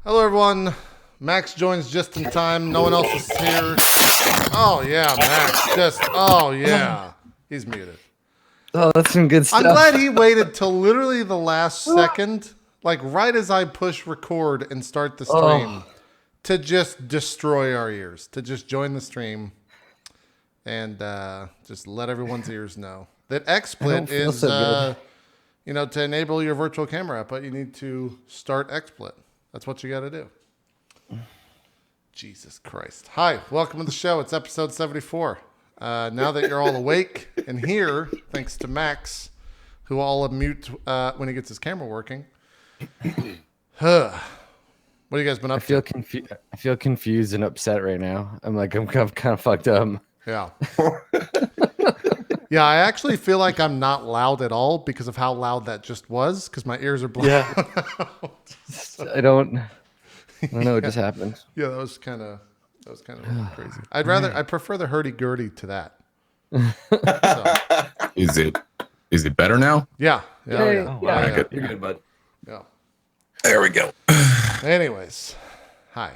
Hello, everyone. Max joins just in time. No one else is here. Oh, yeah, Max. Oh, yeah. He's muted. Oh, that's some good stuff. I'm glad he waited till literally the last second, like right as I push record and start the stream, to just destroy our ears, to just join the stream and just let everyone's ears know that XSplit is, so to enable your virtual camera app, but you need to start XSplit. That's what you got to do. Jesus Christ. Hi, welcome to the show. It's episode 74. Now that you're all awake and here, thanks to Max, who I'll mute when he gets his camera working. What have you guys been up to? I feel confused and upset right now. I'm kind of fucked up. Yeah. Yeah, I actually feel like I'm not loud at all because of how loud that just was, because my ears are blown out. I don't know what just happened. Yeah, that was kind of crazy. I prefer the hurdy-gurdy to that. So. Is it better now? Yeah. Yeah. Good. You're good, bud. Yeah. There we go. Anyways, hi.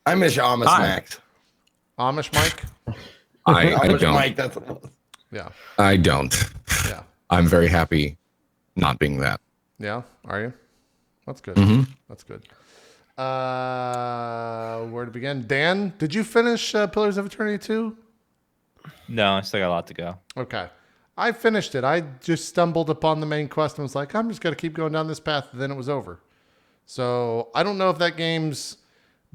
I miss Amish Max. Amish Mike? I Amish don't. Mike, that's what it was. Yeah. I don't. Yeah. I'm very happy not being that. Yeah? Are you? That's good. Mhm. That's good. Where to begin? Dan, did you finish Pillars of Eternity 2? No, I still got a lot to go. Okay. I finished it. I just stumbled upon the main quest and was like, I'm just going to keep going down this path. And then it was over. So I don't know if that game's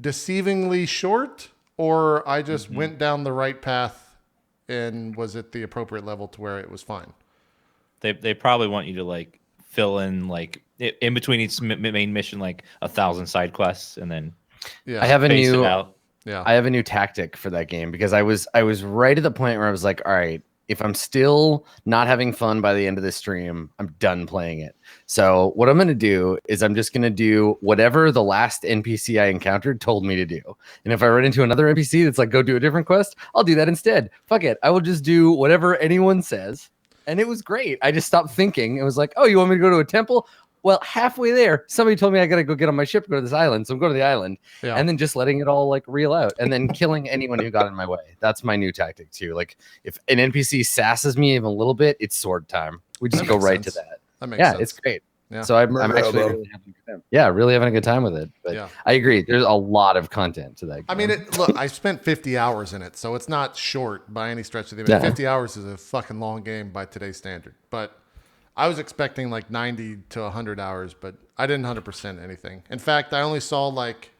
deceivingly short or I just went down the right path and was at the appropriate level to where it was fine. They probably want you to like fill in like in between each main mission like 1,000 side quests and then Yeah. I have a space new it out. Yeah. I have a new tactic for that game because I was right at the point where I was like, all right, if I'm still not having fun by the end of this stream, I'm done playing it. So what I'm going to do is I'm just going to do whatever the last NPC I encountered told me to do. And if I run into another NPC that's like, go do a different quest, I'll do that instead. Fuck it. I will just do whatever anyone says. And it was great. I just stopped thinking. It was like, oh, you want me to go to a temple? Well, halfway there, somebody told me I got to go get on my ship, go to this island. So I'm going to the island Yeah. and then just letting it all like reel out and then killing anyone who got in my way. That's my new tactic too. Like if an NPC sasses me even a little bit, it's sword time. We just That go makes right sense. to that. That makes Yeah, sense. it's great. Yeah. So I'm Murder actually hobo. really having a good time. Yeah, really having a good time with it. But Yeah. I agree. There's a lot of content to that game. I mean, look, I spent 50 hours in it, so it's not short by any stretch of the imagination. Yeah. 50 hours is a fucking long game by today's standard. But I was expecting like 90 to 100 hours, but I didn't 100% anything. In fact, I only saw like,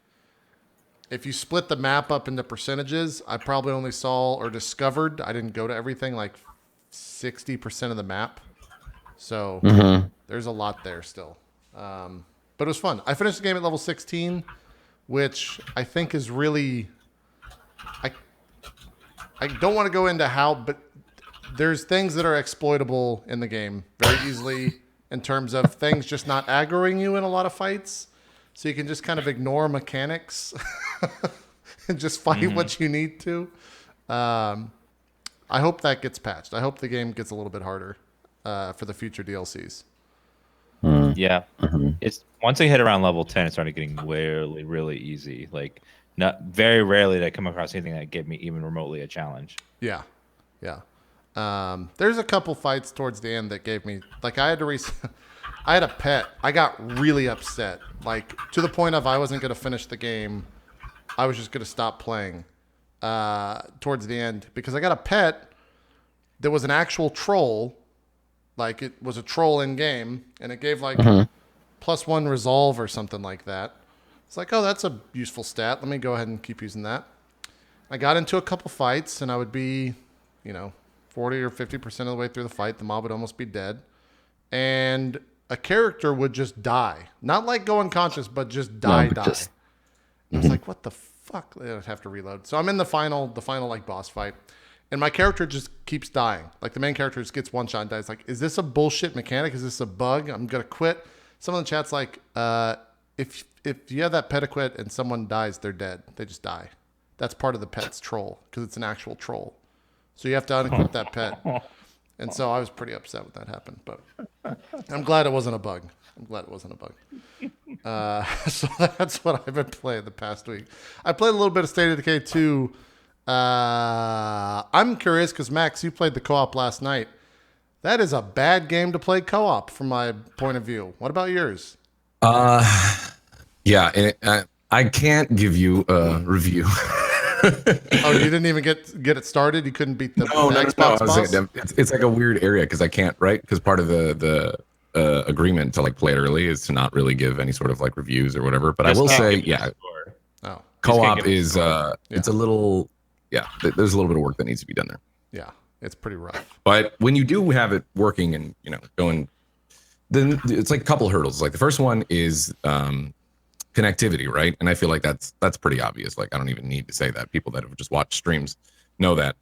if you split the map up into percentages, I probably only saw or discovered, I didn't go to everything, like 60% of the map. So there's a lot there still. But it was fun. I finished the game at level 16, which I think is really... I don't want to go into how, but there's things that are exploitable in the game very easily in terms of things just not aggroing you in a lot of fights. So you can just kind of ignore mechanics and just fight what you need to. I hope that gets patched. I hope the game gets a little bit harder for the future DLCs. Yeah. It's once I hit around level 10, it started getting really, really easy. Like not very rarely did I come across anything that gave me even remotely a challenge. Yeah. Yeah. There's a couple fights towards the end that gave me, like I had to I had a pet. I got really upset, like to the point of I wasn't going to finish the game. I was just going to stop playing towards the end because I got a pet that was an actual troll. Like it was a troll in game and it gave like +1 resolve or something like that. It's like, oh, that's a useful stat. Let me go ahead and keep using that. I got into a couple fights and I would be, 40 or 50% of the way through the fight. The mob would almost be dead. And a character would just die. Not like go unconscious, but just die. And I was like, what the fuck? I'd have to reload. So I'm in the final like boss fight. And my character just keeps dying. Like the main character just gets one shot and dies. Like, is this a bullshit mechanic? Is this a bug? I'm going to quit. Some of the chat's like, if you have that pet equip and someone dies, they're dead. They just die. That's part of the pet's troll because it's an actual troll. So you have to unequip that pet. And so I was pretty upset when that happened, but I'm glad it wasn't a bug. So that's what I've been playing the past week. I played a little bit of State of Decay 2. I'm curious because, Max, you played the co-op last night. That is a bad game to play co-op from my point of view. What about yours? Yeah, and I can't give you a review. Oh, you didn't even get it started? You couldn't beat the Xbox no. boss? It's like a weird area because I can't, right? Because part of the agreement to like play it early is to not really give any sort of like reviews or whatever. But I will say, yeah, Oh, co-op is it's a little, there's a little bit of work that needs to be done there. yeah, it's pretty rough. But when you do have it working and going, then it's like a couple hurdles. Like the first one is connectivity, right? And I feel like that's pretty obvious. Like I don't even need to say that. People that have just watched streams know that.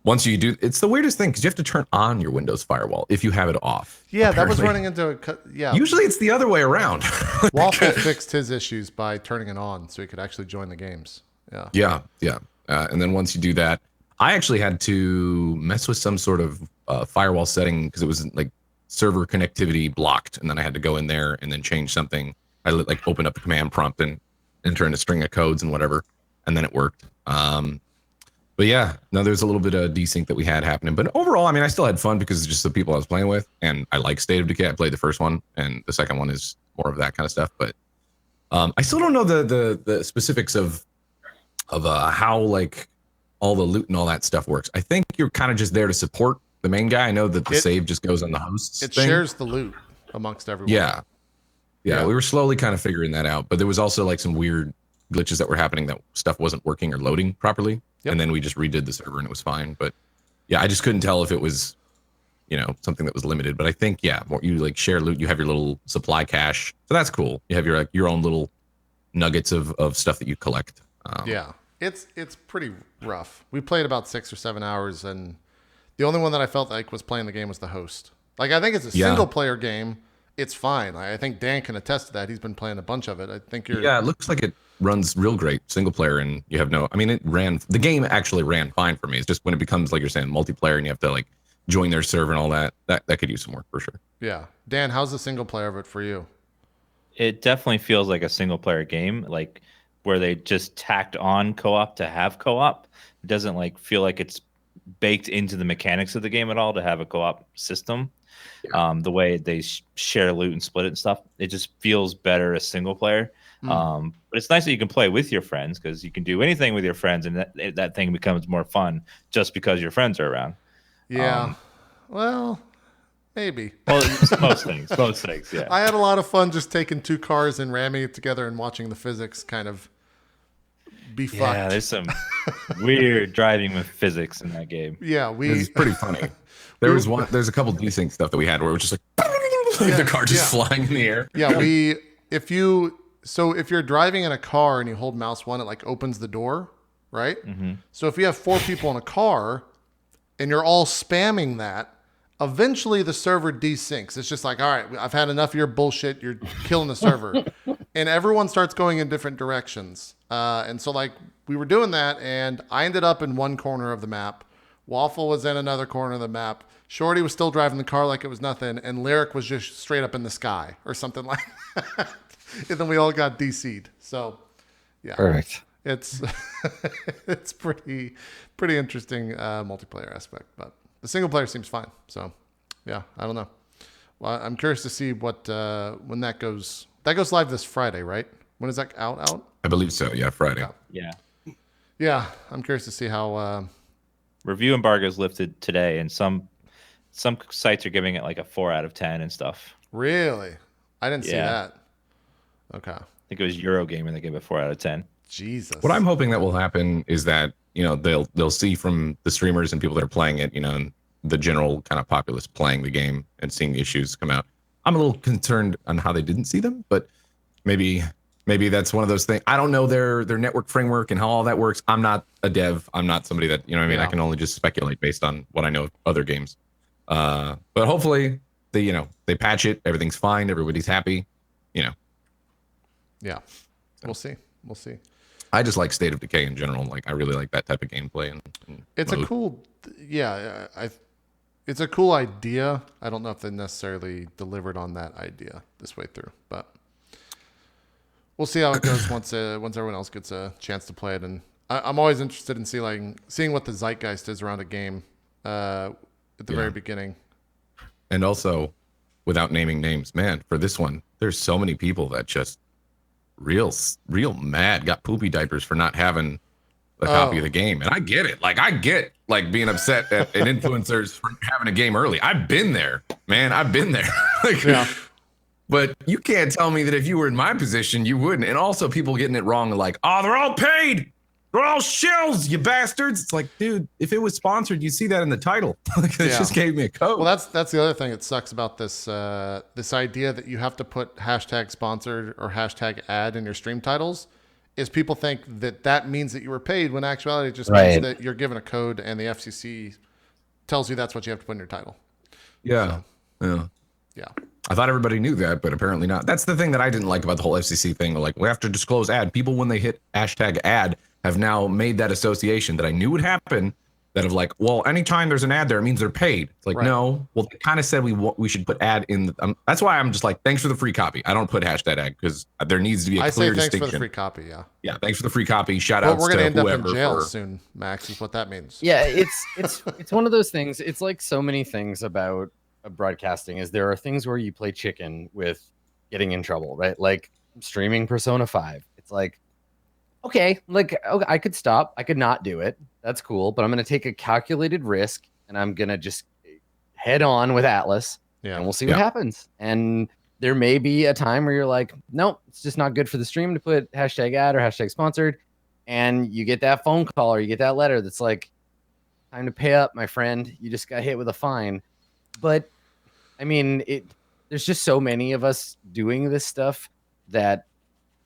Once you do, it's the weirdest thing because you have to turn on your Windows firewall if you have it off. Yeah, apparently. that was running into yeah. Usually it's the other way around. Waffle fixed his issues by turning it on so he could actually join the games. Yeah. Yeah. And then once you do that, I actually had to mess with some sort of firewall setting because it was like server connectivity blocked, and then I had to go in there and then change something. I like opened up the command prompt and enter in a string of codes and whatever, and then it worked. But yeah, no, there's a little bit of desync that we had happening. But overall, I mean, I still had fun because it's just the people I was playing with, and I like State of Decay. I played the first one, and the second one is more of that kind of stuff. But I still don't know the specifics of how like all the loot and all that stuff works. I think you're kind of just there to support the main guy. I know that the save just goes on the hosts. It shares the loot amongst everyone. Yeah, we were slowly kind of figuring that out, but there was also like some weird glitches that were happening that stuff wasn't working or loading properly. Yep. And then we just redid the server and it was fine. But yeah, I just couldn't tell if it was, something that was limited. But I think, you like share loot, you have your little supply cache. So that's cool. You have your own little nuggets of stuff that you collect. Yeah, it's pretty rough. We played about 6 or 7 hours, and the only one that I felt like was playing the game was the host. Like, I think it's a single player game. It's fine. I think Dan can attest to that. He's been playing a bunch of it. I think you're. Yeah, it looks like it runs real great single player, and you have the game actually ran fine for me. It's just when it becomes, like you're saying, multiplayer and you have to like join their server and all that could use some work for sure. Yeah. Dan, how's the single player of it for you? It definitely feels like a single player game, like where they just tacked on co-op to have co-op. It doesn't like feel like it's baked into the mechanics of the game at all to have a co-op system. Yeah. The way they share loot and split it and stuff, it just feels better as single player. But it's nice that you can play with your friends because you can do anything with your friends, and that thing becomes more fun just because your friends are around. Yeah. Well, maybe. Well, most things. Yeah. I had a lot of fun just taking two cars and ramming it together and watching the physics kind of be fucked. Yeah, there's some weird driving with physics in that game. Yeah, it's pretty funny. There's a couple desync stuff that we had where it was just like the car just flying in the air. Yeah, if you're driving in a car and you hold mouse 1, it like opens the door, right? Mm-hmm. So if you have 4 people in a car and you're all spamming that, eventually the server desyncs. It's just like, all right, I've had enough of your bullshit. You're killing the server. And everyone starts going in different directions. And so like we were doing that, and I ended up in one corner of the map. Waffle was in another corner of the map. Shorty was still driving the car like it was nothing. And Lyric was just straight up in the sky or something like that. And then we all got DC'd. So, yeah. Perfect. It's it's pretty interesting multiplayer aspect. But the single player seems fine. So, yeah, I don't know. Well, I'm curious to see what when that goes. That goes live this Friday, right? When is that out? I believe so. Yeah, Friday. Yeah. I'm curious to see how. Review embargoes lifted today, and some sites are giving it like a 4 out of 10 and stuff. Really? I didn't see that. Okay. I think it was Eurogamer that gave it 4 out of 10. Jesus. What I'm hoping that will happen is that they'll see from the streamers and people that are playing it, and the general kind of populace playing the game and seeing the issues come out. I'm a little concerned on how they didn't see them, but maybe that's one of those things. I don't know their network framework and how all that works. I'm not a dev. I'm not somebody that, I can only just speculate based on what I know of other games. But hopefully they patch it. Everything's fine. Everybody's happy, Yeah. We'll see. I just like State of Decay in general. Like I really like that type of gameplay and it's mode. a cool, it's a cool idea. I don't know if they necessarily delivered on that idea this way through, but we'll see how it goes once everyone else gets a chance to play it. And I'm always interested in seeing what the zeitgeist is around a game at the very beginning. And also, without naming names, man, for this one, there's so many people that just real mad, got poopy diapers for not having a copy of the game. And I get it. Like, I get like being upset at influencers for having a game early. I've been there, man. I've been there. Like, Yeah. But you can't tell me that if you were in my position, you wouldn't. And also people getting it wrong, like, oh, they're all paid. They're all shills, you bastards. It's like, dude, if it was sponsored, you see that in the title. Like, it just gave me a code. Well, that's the other thing that sucks about this this idea that you have to put hashtag sponsored or hashtag ad in your stream titles is people think that means that you were paid, when in actuality it just means that you're given a code and the FCC tells you that's what you have to put in your title. Yeah. Yeah. I thought everybody knew that, but apparently not. That's the thing that I didn't like about the whole FCC thing. Like, we have to disclose ad. People, when they hit hashtag ad, have now made that association that I knew would happen, that of like, well, anytime there's an ad there, it means they're paid. It's like, no. Well, they kind of said we should put ad in. That's why I'm just like, thanks for the free copy. I don't put hashtag ad because there needs to be a clear distinction. I say thanks for the free copy, yeah. Yeah, thanks for the free copy. Shout out to we're going to end up in jail for... soon, Max, is what that means. Yeah, it's one of those things. It's like so many things about broadcasting is there are things where you play chicken with getting in trouble, right? Like streaming Persona 5. It's like, okay, I could stop. I could not do it. That's cool. But I'm going to take a calculated risk and I'm going to just head on with Atlas and we'll see what happens. And there may be a time where you're like, nope, it's just not good for the stream to put hashtag ad or hashtag sponsored. And you get that phone call or you get that letter that's like, time to pay up, my friend. You just got hit with a fine. But I mean, there's just so many of us doing this stuff that,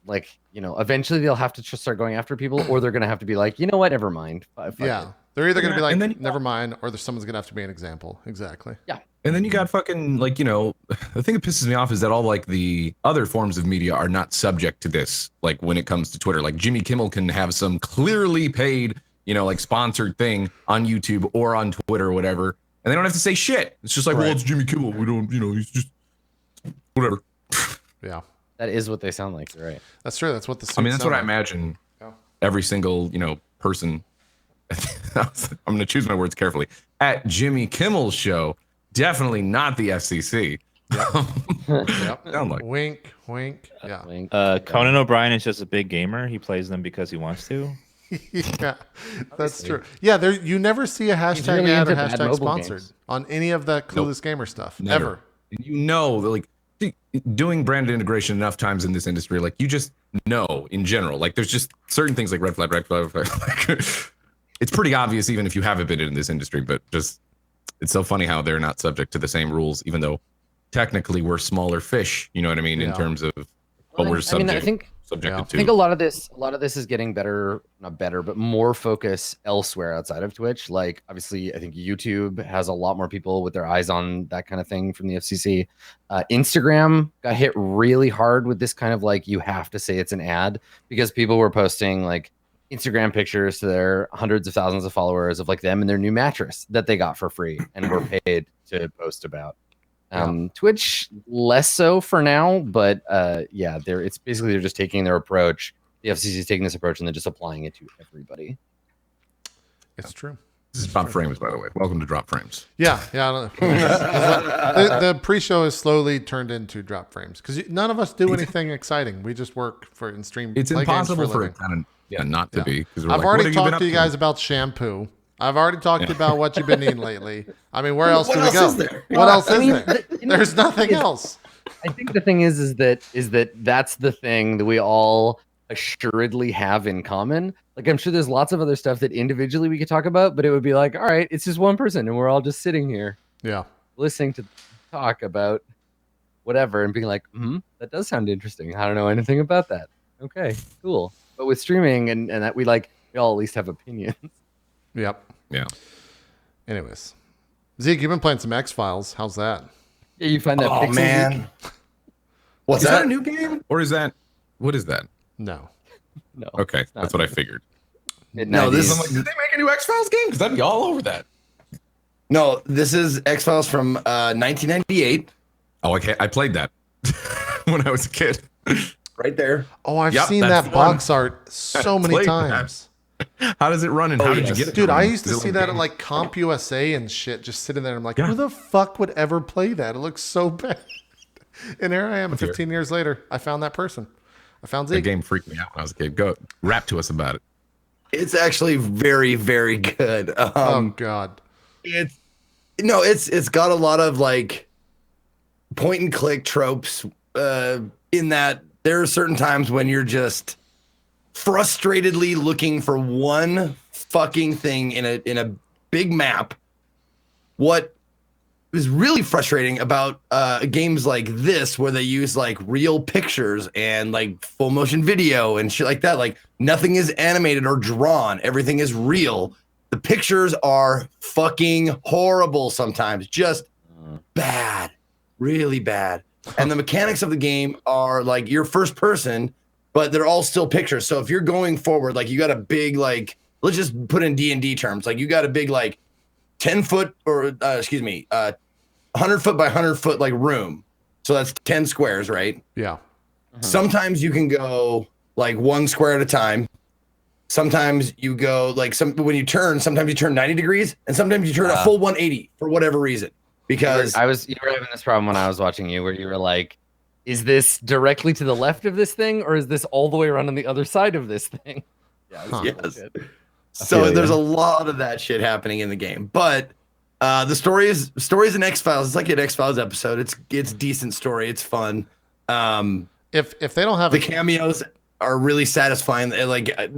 like, you know, eventually they'll have to just start going after people, or they're going to have to be like, you know what, never mind. They're either going to be like, never mind, or someone's going to have to be an example. Exactly. Yeah. And then you got fucking, like, you know, the thing that pisses me off is that all like the other forms of media are not subject to this. Like when it comes to Twitter, like Jimmy Kimmel can have some clearly paid, you know, like sponsored thing on YouTube or on Twitter or whatever. And they don't have to say shit. It's just like, well, it's Jimmy Kimmel. We don't, you know, he's just whatever. Yeah. That is what they sound like. You're right. That's true. That's what the I mean, that's what I imagine every single, you know, person. I'm going to choose my words carefully. At Jimmy Kimmel's show, definitely not the FCC. Sound like. Wink, wink. Yeah. Wink. Conan O'Brien is just a big gamer. He plays them because he wants to. Yeah, that's true. Yeah, you never see a hashtag really ad or into bad hashtag mobile sponsored games. on any of the Clueless Gamer stuff. Never. Ever. And you know, like doing brand integration enough times in this industry, like you just know in general, like there's just certain things like red flag. Like, it's pretty obvious even if you haven't been in this industry, but just it's so funny how they're not subject to the same rules, even though technically we're smaller fish. You know what I mean? In terms of what we're subject. I think subjected to. I think a lot of this is getting better, not better, but more focus elsewhere outside of Twitch. Like obviously, I think YouTube has a lot more people with their eyes on that kind of thing from the FCC. Instagram got hit really hard with this kind of like, you have to say it's an ad, because people were posting like Instagram pictures to their hundreds of thousands of followers of like them and their new mattress that they got for free and were paid to post about. Twitch less so for now, but it's basically they're just taking their approach. The FCC is taking this approach and they're just applying it to everybody. It's true. This is Drop Frames, by the way. Welcome to Drop Frames. Yeah. The pre-show is slowly turned into Drop Frames because none of us do anything exciting. We just work and stream. It's impossible for it not to be. I've already talked to you guys about shampoo. I've already talked to you about what you've been eating lately. I mean, where else do we go? What else is there? There's nothing else. I think the thing is that that's the thing that we all assuredly have in common. Like, I'm sure there's lots of other stuff that individually we could talk about, but it would be like, all right, it's just one person and we're all just sitting here listening to talk about whatever and being like, that does sound interesting. I don't know anything about that. Okay, cool. But with streaming and that we all at least have opinions. Yep. Yeah. Anyways, Zeke, you've been playing some X-Files. How's that? Yeah, you find that Oh, pixel, man. Zeke? Is that a new game? Or is that, what is that? No. No. Okay, that's what I figured. No, this I'm like, did they make a new X-Files game? Because I'd be all over that. No, this is X-Files from 1998. Oh, okay. I played that when I was a kid. Right there. Oh, I've Yep, seen that's that the one. box art so many played that. times. How does it run and how did you yes. get it? Dude, to I run? used to Is it see like that at game? like Comp USA and shit, just sitting there. I'm like, Yeah. who the fuck would ever play that? It looks so bad. And here I am, Here. 15 years later. I found that person. I found That Zeke. game freaked me out when I was a kid. Go rap to us about it. It's actually very, very good. Oh God. It's got a lot of like point and click tropes in that there are certain times when you're just frustratedly looking for one fucking thing in a big map. What is really frustrating about games like this, where they use like real pictures and like full motion video and shit like that, like nothing is animated or drawn, everything is real. The pictures are fucking horrible sometimes, just bad, really bad. And the mechanics of the game are like you're first person, but they're all still pictures. So if you're going forward, like you got a big, like, let's just put in D&D terms, like you got a big like 10 foot or 100 foot by 100 foot like room. So that's 10 squares, right? Yeah. Sometimes you can go like one square at a time. Sometimes you go like when you turn, sometimes you turn 90 degrees and sometimes you turn a full 180 for whatever reason. Because You were having this problem when I was watching you, where you were like, "Is this directly to the left of this thing, or is this all the way around on the other side of this thing?" Yeah, it was Huh. bullshit. so feel there's ya. a lot of that shit happening in the game. But the stories in X-Files, it's like an X-Files episode. It's decent story. It's fun. If they don't have The cameos are really satisfying. Like a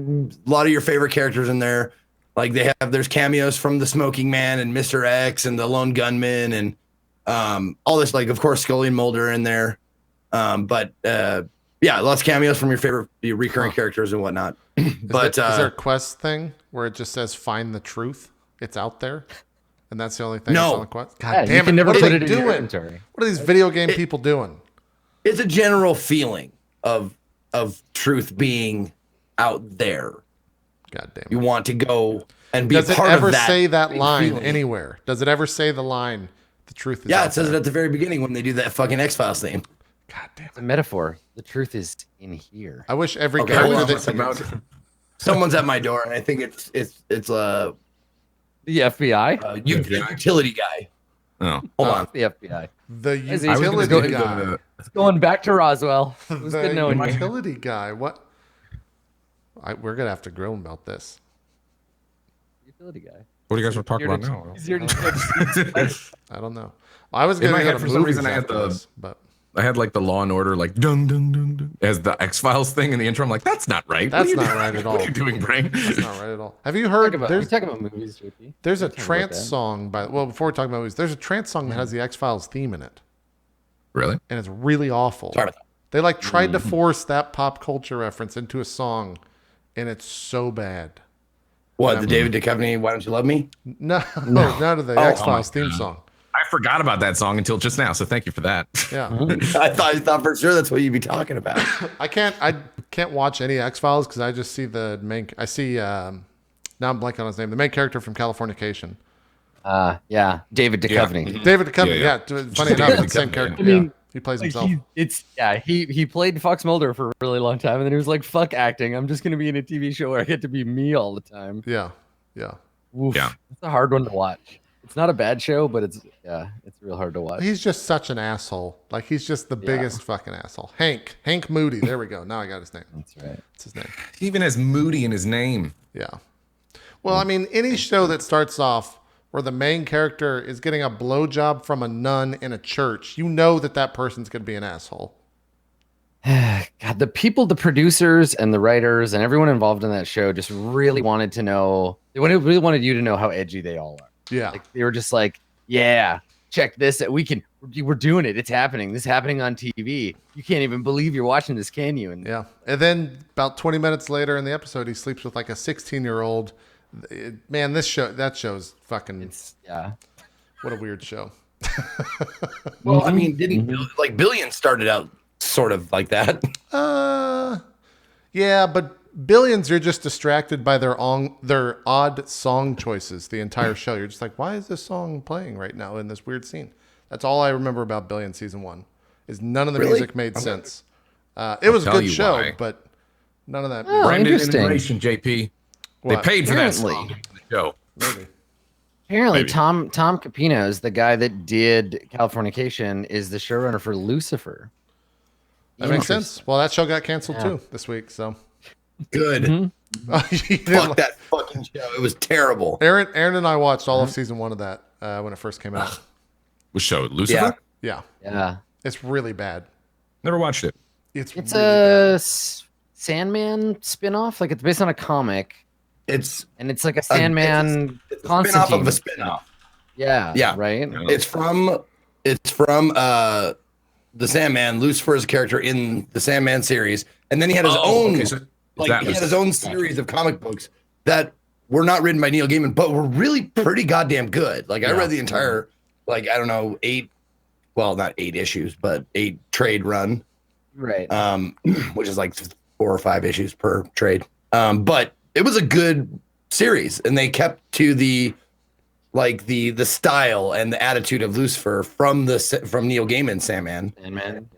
lot of your favorite characters in there. Like there's cameos from the Smoking Man and Mr. X and the Lone Gunman and all this. Like, of course, Scully and Mulder are in there. But yeah, lots of cameos from your recurring characters and whatnot. But is there a quest thing where it just says "Find the truth"? It's out there, and that's the only thing. No. That's on the quest. God Yeah, you damn can it! never What are put they it in your doing? inventory. What are these video game people doing? it's a general feeling of truth being out there. God damn it! You want to go and be Does a it part ever of that. say that line feeling. anywhere? Does it ever say the line? The truth is Yeah, out it says there. it at the very beginning when they do that fucking X-Files theme. God damn It's it! a metaphor. The truth is in here. I wish every Okay, hold character on, that Someone's at my door, and I think it's The FBI. utility guy. Oh, Hold on. The FBI. the Is he- I was gonna utility go guy. It's going back to Roswell. It was good The knowing you. utility guy. What? We're gonna have to grill him about this. Utility guy. what are you guys talking about now? He's here to I don't know. I was In gonna my go head, to for some movies reason, I had after the- this, but I had like the Law and Order, like dun dun dun dun, as the X Files thing in the intro. I'm like, that's not right. That's What are you not doing? right at What all. are you doing, brain? that's not right at all. Have you heard? we There's talk about movies, JP. there's a talk about trance that. song by. Well, before we talk about movies, there's a trance song that has the X Files theme in it, Really? and it's really awful. Sorry about that. They like tried to force that pop culture reference into a song, and it's so bad. What, the David Duchovny, Why Don't You Love Me? No, none of the X Files theme God. song. I forgot about that song until just now. So thank you for that. Yeah, I thought for sure that's what you'd be talking about. I can't watch any X Files because I just see the main. I see now I'm blanking on his name. The main character from Californication, Yeah, David Duchovny. David Duchovny. Yeah, Yeah, yeah. funny enough, David it's the same Duchovny, character. yeah. I mean, yeah, he plays Like, himself. he played Fox Mulder for a really long time, and then he was like, "Fuck acting, I'm just gonna be in a TV show where I get to be me all the time." Yeah. Oof. Yeah. It's a hard one to watch. It's not a bad show, but it's real hard to watch. He's just such an asshole. Like he's just the biggest fucking asshole. Hank Moody. There we go. Now I got his name. That's right. That's his name. He even has Moody in his name. Yeah. Well, I mean, any show that starts off where the main character is getting a blowjob from a nun in a church, you know that person's going to be an asshole. God, the people, the producers and the writers and everyone involved in that show just really wanted to know. Really wanted you to know how edgy they all are. Yeah. Like they were just like, "Yeah, check this. We're doing it. It's happening. This is happening on TV. You can't even believe you're watching this, can you?" And Yeah. And then about 20 minutes later in the episode, he sleeps with like a 16-year-old. Man, that show's fucking, yeah, what a weird show. Well, I mean, Billions started out sort of like that. Yeah, but Billions, you're just distracted by their odd song choices the entire show. You're just like, why is this song playing right now in this weird scene? That's all I remember about Billions season 1. Is none of the music made sense. It was a good show, why. but none of that. Oh, Brandon interesting. integration, JP. What? They paid for that Apparently. song in the show. Maybe. Apparently, Maybe. Tom Capino's the guy that did Californication is the showrunner for Lucifer. That makes sense. Well, that show got canceled too this week. So Good. You didn't Fuck like- that fucking show. It was terrible. Aaron and I watched all of season 1 of that when it first came out. Which show? Lucifer? Yeah. Yeah, Yeah, it's really bad. Never watched it. It's it's really a bad. Sandman spinoff. Like it's based on a comic, It's and it's like a Sandman it's a spin-off Constantine. of a spin-off. Yeah, Yeah. right. It's from the Sandman, Lucifer's character in the Sandman series, and then he had his own Okay, so like he had his own series of comic books that were not written by Neil Gaiman, but were really pretty goddamn good. Like I read the entire like I don't know 8, well not 8 issues, but 8 trade run, Right. which is like 4 or 5 issues per trade. But it was a good series, and they kept to the style and the attitude of Lucifer from Neil Gaiman's Sandman. Sandman.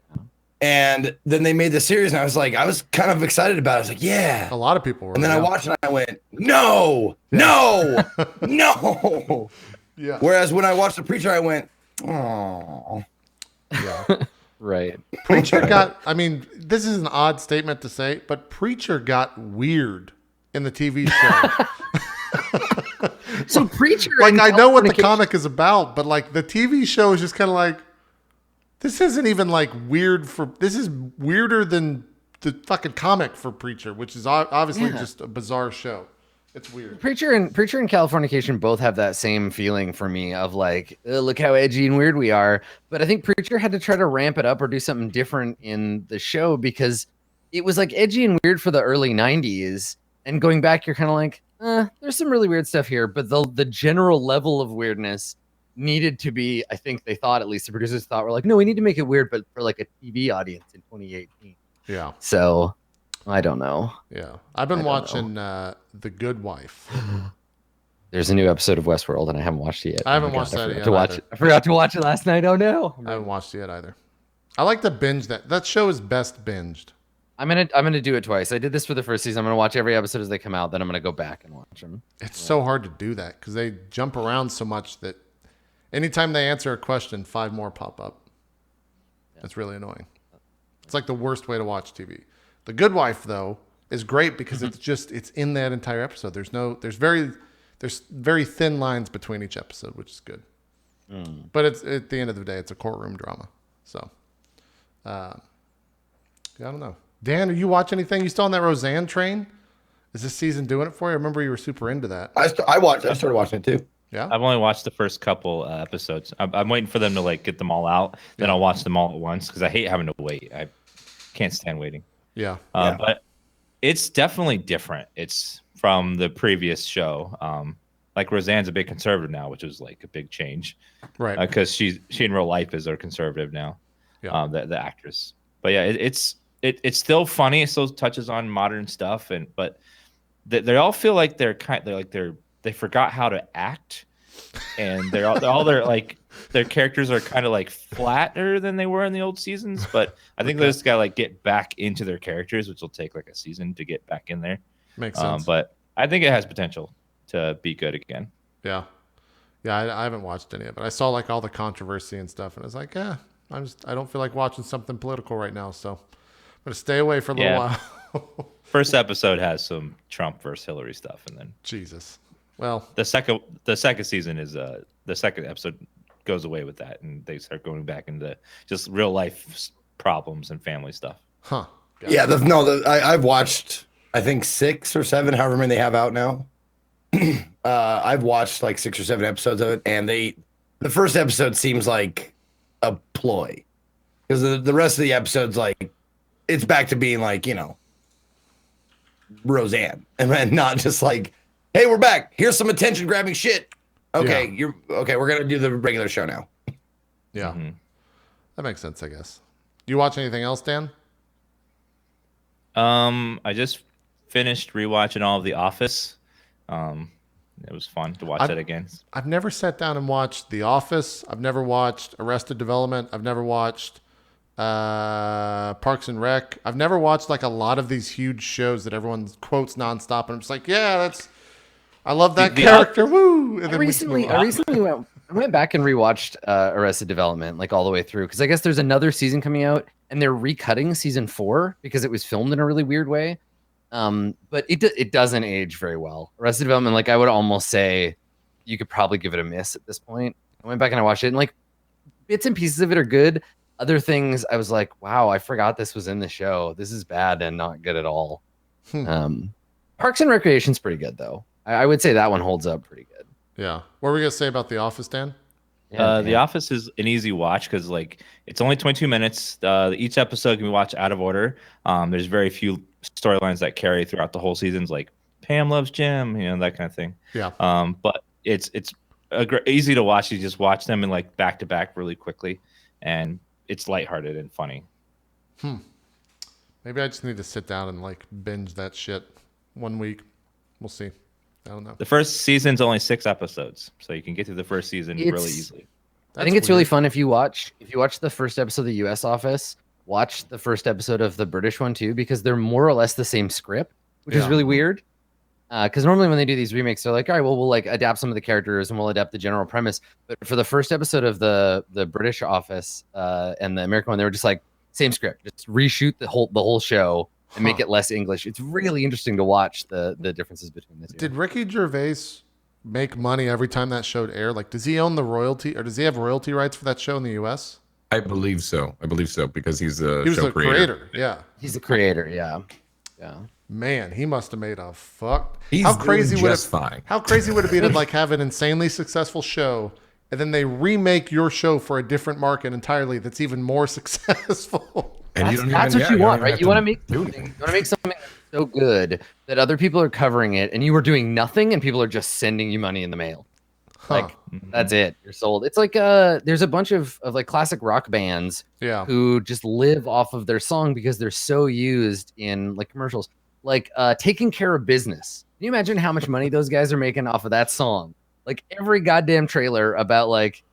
And then they made the series, and I was kind of excited about it. I was like, yeah. A lot of people were. And then I yeah. watched it, and I went, no, no, no. Yeah. Whereas when I watched The Preacher, I went, oh. Yeah. Right. Preacher got, I mean, this is an odd statement to say, but Preacher got weird in the TV show. So Preacher. Like, and I know what the Californication- comic is about, but like the TV show is just kind of like, this isn't even like weird this is weirder than the fucking comic for Preacher, which is obviously just a bizarre show. It's weird. Preacher and Californication both have that same feeling for me of like, look how edgy and weird we are. But I think Preacher had to try to ramp it up or do something different in the show because it was like edgy and weird for the early 90s. And going back, you're kind of like, there's some really weird stuff here. But the general level of weirdness needed to be, I think they thought, at least the producers thought, were like, no, we need to make it weird, but for like a TV audience in 2018. Yeah. So I don't know. Yeah. I've been I don't watching The Good Wife. There's a new episode of Westworld, and I haven't watched it yet. I haven't Oh my watched that I forgot yet to watch either. it. I forgot to watch it last night. Oh no! I haven't watched it yet either. I like to binge that. That show is best binged. I'm gonna do it twice. I did this for the first season. I'm gonna watch every episode as they come out. Then I'm gonna go back and watch them. It's so hard to do that because they jump around so much that anytime they answer a question, 5 more pop up. It's really annoying. It's like the worst way to watch TV. The Good Wife, though, is great because it's in that entire episode. There's very thin lines between each episode, which is good. But it's at the end of the day, it's a courtroom drama. So, I don't know. Dan, are you watch anything? You still on that Roseanne train? Is this season doing it for you? I remember you were super into that. I started watching it too. Yeah. I've only watched the first couple episodes. I'm waiting for them to like get them all out. Then I'll watch them all at once because I hate having to wait. I can't stand waiting. Yeah. But it's definitely different. It's from the previous show. Like Roseanne's a big conservative now, which is like a big change. Right. Because she in real life is a conservative now. Yeah. The actress. But yeah, it's still funny. It still touches on modern stuff, but they all feel like they forgot how to act, and their characters are kind of like flatter than they were in the old seasons. But I think they just gotta like get back into their characters, which will take like a season to get back in there. Makes sense. But I think it has potential to be good again. Yeah. Yeah, I haven't watched any of it. I saw like all the controversy and stuff, and I was like, I don't feel like watching something political right now, so I'm gonna stay away for a little while. First episode has some Trump versus Hillary stuff, and then Jesus. Well, the second season is the second episode goes away with that, and they start going back into just real life problems and family stuff. huh. Yeah, I've watched I think 6 or 7, however many they have out now. I've watched like 6 or 7 episodes of it, and the first episode seems like a ploy because the rest of the episodes like it's back to being like Roseanne, and then not just like, hey, we're back. Here's some attention grabbing shit. Okay, we're gonna do the regular show now. Yeah. That makes sense, I guess. Do you watch anything else, Dan? I just finished rewatching all of The Office. It was fun to watch that again. I've never sat down and watched The Office. I've never watched Arrested Development. I've never watched Parks and Rec. I've never watched like a lot of these huge shows that everyone quotes nonstop, and I'm just like, yeah, I love that character. Woo! And I recently went back and rewatched Arrested Development like all the way through because I guess there's another season coming out and they're recutting season 4 because it was filmed in a really weird way. But it doesn't age very well. Arrested Development, like I would almost say, you could probably give it a miss at this point. I went back and I watched it, and like bits and pieces of it are good. Other things, I was like, wow, I forgot this was in the show. This is bad and not good at all. Parks and Recreation's pretty good though. I would say that one holds up pretty good. Yeah. What were we gonna say about The Office, Dan? The Office is an easy watch because like it's only 22 minutes. Each episode can be watched out of order. There's very few storylines that carry throughout the whole seasons, like Pam loves Jim, that kind of thing. Yeah. But it's easy to watch. You just watch them in like back to back really quickly, and it's lighthearted and funny. Maybe I just need to sit down and like binge that shit one week. We'll see. I don't know. The first season's only 6 episodes, so you can get through the first season really easily. I think it's really fun if you watch the first episode of the U.S. Office, watch the first episode of the British one too, because they're more or less the same script, which is really weird. Because normally when they do these remakes, they're like, all right, well, we'll like adapt some of the characters and we'll adapt the general premise. But for the first episode of the British Office and the American one, they were just like same script, just reshoot the whole show and make it less English. It's really interesting to watch the differences between the two. Did Ricky Gervais make money every time that show aired? Like, does he own the royalty, or does he have royalty rights for that show in the U.S.? I believe so. Because he's the He was show the creator. Yeah. He's the creator. Yeah. Man, he must have made a fuck. He's how crazy doing would just it? fine. How crazy would it be to like have an insanely successful show, and then they remake your show for a different market entirely that's even more successful? And That's what you want, right? You want to make something that's so good that other people are covering it, and you are doing nothing, and people are just sending you money in the mail. Like that's it. You're sold. It's like there's a bunch of like classic rock bands who just live off of their song because they're so used in like commercials. Like Taking Care of Business. Can you imagine how much money those guys are making off of that song? Like every goddamn trailer about like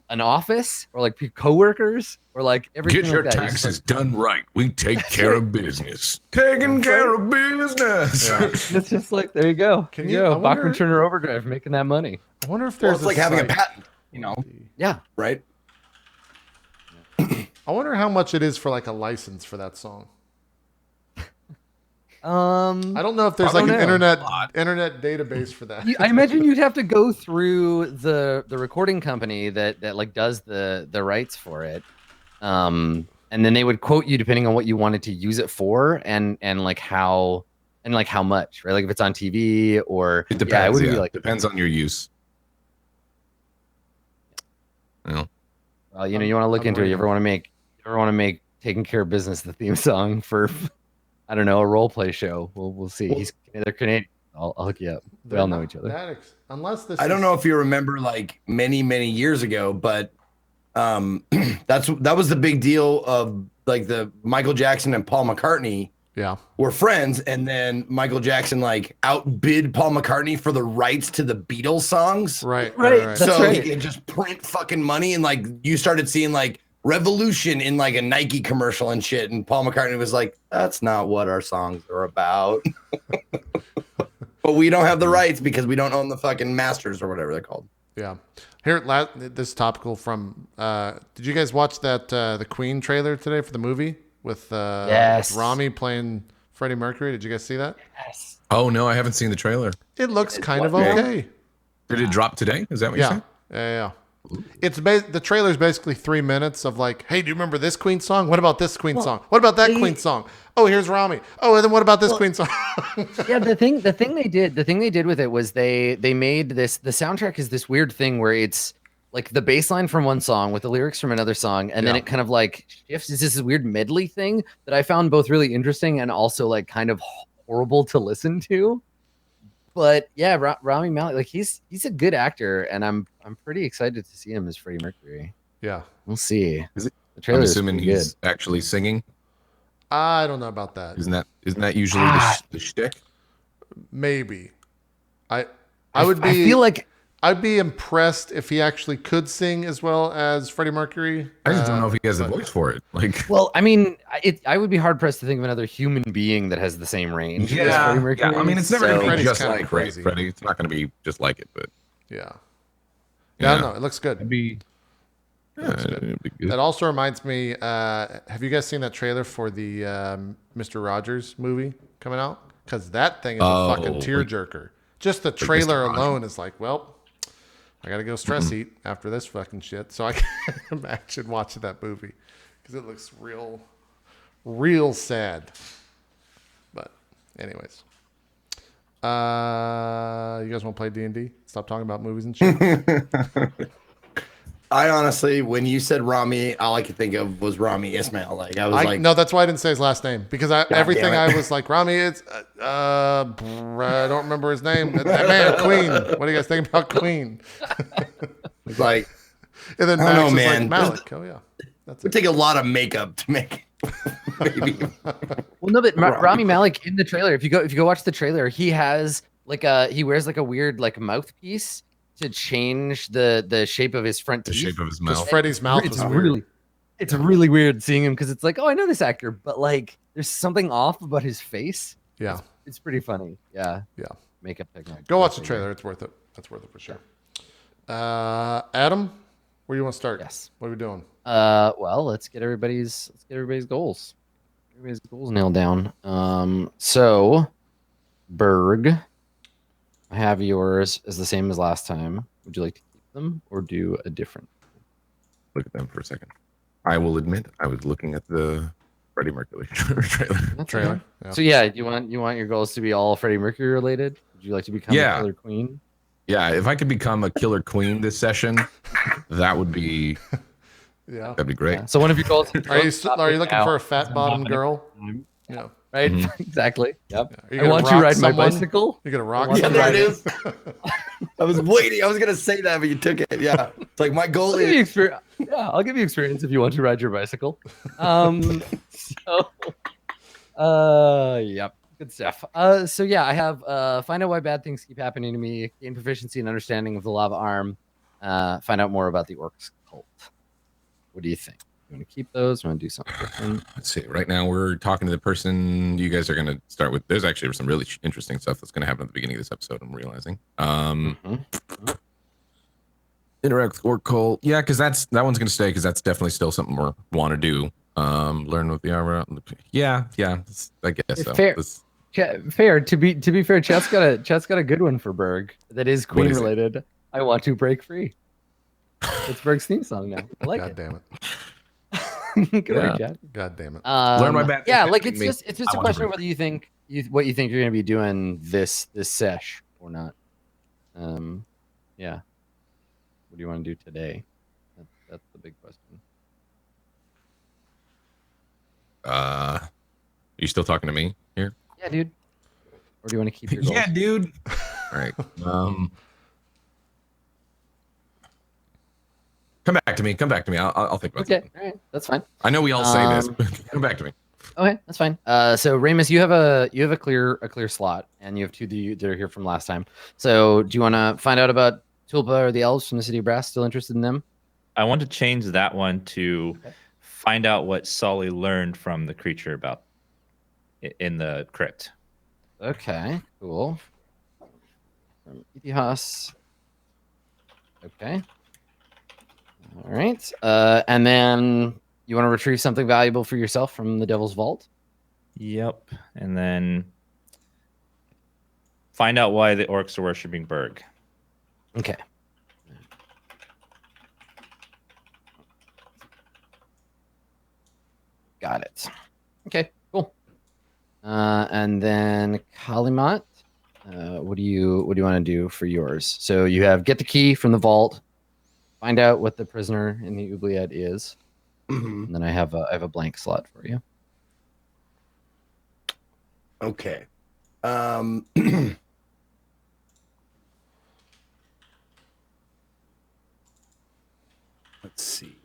an office or like coworkers or like everything. Get your like that. taxes done right. We take care of business. Taking care of business. Yeah. It's just like there you go. Can you you- I go? wonder- Bachman Turner Overdrive making that money. I wonder if Well, there's it's like having a site- patent, Yeah. right? I wonder how much it is for like a license for that song. I don't know if there's I like don't an know. internet database for that. I imagine you'd have to go through the recording company that like does the rights for it, and then they would quote you depending on what you wanted to use it for, and like how much, right? Like if it's on TV or It depends. it wouldn't be like Depends on your use. well, you want to look I'm into it. You ever waiting. want to make Taking Care of Business the theme song for I don't know, a role play show. We'll see. They're Canadian. I'll hook you up. We all know each other. Unless this I don't know if you remember like many years ago, but that was the big deal of like the Michael Jackson and Paul McCartney were friends, and then Michael Jackson like outbid Paul McCartney for the rights to the Beatles songs. Right. That's So right. he could just print fucking money, and like you started seeing like Revolution in like a Nike commercial and shit, and Paul McCartney was like, "That's not what our songs are about." But we don't have the rights because we don't own the fucking masters or whatever they're called. Yeah. Here, this is topical from. Did you guys watch that the Queen trailer today for the movie with Yes. Rami playing Freddie Mercury? Did you guys see that? Yes. Oh no, I haven't seen the trailer. It looks kind of wonderful. okay. Did it drop today? Is that what you're Yeah. saying? Yeah. It's the trailer's basically 3 minutes of like, hey, do you remember this Queen song? What about this Queen song? What about that Queen song? Oh, here's Rami. Oh, and then what about this Queen song? Yeah, the thing they did with it was they made this, the soundtrack is this weird thing where it's like the bass line from one song with the lyrics from another song, and then it kind of like shifts. It's this weird medley thing that I found both really interesting and also like kind of horrible to listen to. But yeah, Rami Malek, like he's a good actor, and I'm pretty excited to see him as Freddie Mercury. Yeah. We'll see. Is it? The trailer I'm is assuming pretty he's actually singing. I don't know about that. Isn't that usually the shtick? Maybe. I would be. I feel like I'd be impressed if he actually could sing as well as Freddie Mercury. I just don't know if he has a voice for it. Like, well, I mean, I would be hard pressed to think of another human being that has the same range as Freddie Mercury. I mean, it's never going to be Freddie's just kinda like crazy. Freddie. It's not going to be just like it, but Yeah. Yeah, I don't know. It looks good. it'd be. Yeah, it'd be good. That also reminds me. Have you guys seen that trailer for the Mr. Rogers movie coming out? Because that thing is a fucking tearjerker. Just the trailer alone is like, well, I gotta go stress eat after this fucking shit. So I can imagine watching that movie because it looks real sad. But anyways, you guys want to play D&D? Stop talking about movies and shit. I honestly, when you said Rami, all I could think of was Rami Ismail. Like I was like, No, that's why I didn't say his last name because everything damn it. I was like, Rami, it's I don't remember his name. That man, Queen. What do you guys think about Queen? like And then I Max don't know, was man. like Malik. Oh yeah, that's it would it. take a lot of makeup to make. Maybe. Well, no, but Rami Malek in the trailer. If you go watch the trailer, he has he wears like a weird like mouthpiece to change the shape of his front The teeth. shape of his Because mouth. Freddie's mouth was weird. It's really weird seeing him because it's like, oh, I know this actor, but like, there's something off about his face. Yeah, It's pretty funny. Yeah. yeah. Makeup technology. Go watch the trailer. It's worth it. That's worth it for sure. Adam, where do you want to start? Yes. What are we doing? Well, let's get everybody's goals. Everybody's goals nailed down. So Berg, I have yours as the same as last time. Would you like to keep them or do a different? Look at them for a second. I will admit, I was looking at the Freddie Mercury trailer. That's Trailer. okay. Yeah. So yeah, you want your goals to be all Freddie Mercury related? Would you like to become a killer queen? Yeah, if I could become a killer queen this session, that would be Yeah. that'd be great. Yeah. So one of your goals. Are you looking for a fat bottom girl? Yeah. Right. Exactly. Yep. Are you I gonna want you rock riding my someone? bicycle. You're gonna rock. Yeah, Yeah, someone? there it is. I was waiting. I was gonna say that, but you took it. Yeah, it's like my goal I'll give you is. experience. Yeah, I'll give you experience if you want to ride your bicycle. Yep, good stuff. So yeah, I have find out why bad things keep happening to me, gain proficiency and understanding of the lava arm, find out more about the orcs cult. What do you think? You want to keep those? You want to do something different? Let's see. Right now, we're talking to the person. You guys are going to start with. There's actually some really interesting stuff that's going to happen at the beginning of this episode. I'm realizing. Interact with Orc Cult. Yeah, because that one's going to stay because that's definitely still something we want to do. Learn with the armor. Yeah. I guess so. Fair. Fair. To be fair, Chet's got a good one for Berg that is queen is it? related. I want to break free. It's Berg's theme song now. I like God damn it. it. Good work, Chet. God damn it. Learn my bad. Yeah, like it's Me. just I a want to question of break whether you think what you think you're gonna be doing this sesh or not. Yeah. What do you want to do today? That's the big question. Are you still talking to me here? Yeah, dude. Or do you want to keep your goals? Yeah, dude. All right. Come back to me. I'll think about Okay, it. all right, that's fine. I know we all say this, but come back to me. Okay, that's fine. So Ramus, you have a clear slot, and you have two that are here from last time. So do you want to find out about Tulpa or the elves from the City of Brass? Still interested in them? I want to change that one to find out what Sully learned from the creature about in the crypt. Okay, cool. From Itihas. Okay. All right. And then you want to retrieve something valuable for yourself from the Devil's Vault? Yep. And then find out why the orcs are worshiping Berg. Okay. Got it. Okay, cool. And then Kalimat, what do you want to do for yours? So you have get the key from the vault, find out what the prisoner in the oubliette is, and then I have a blank slot for you. Okay. Let's see.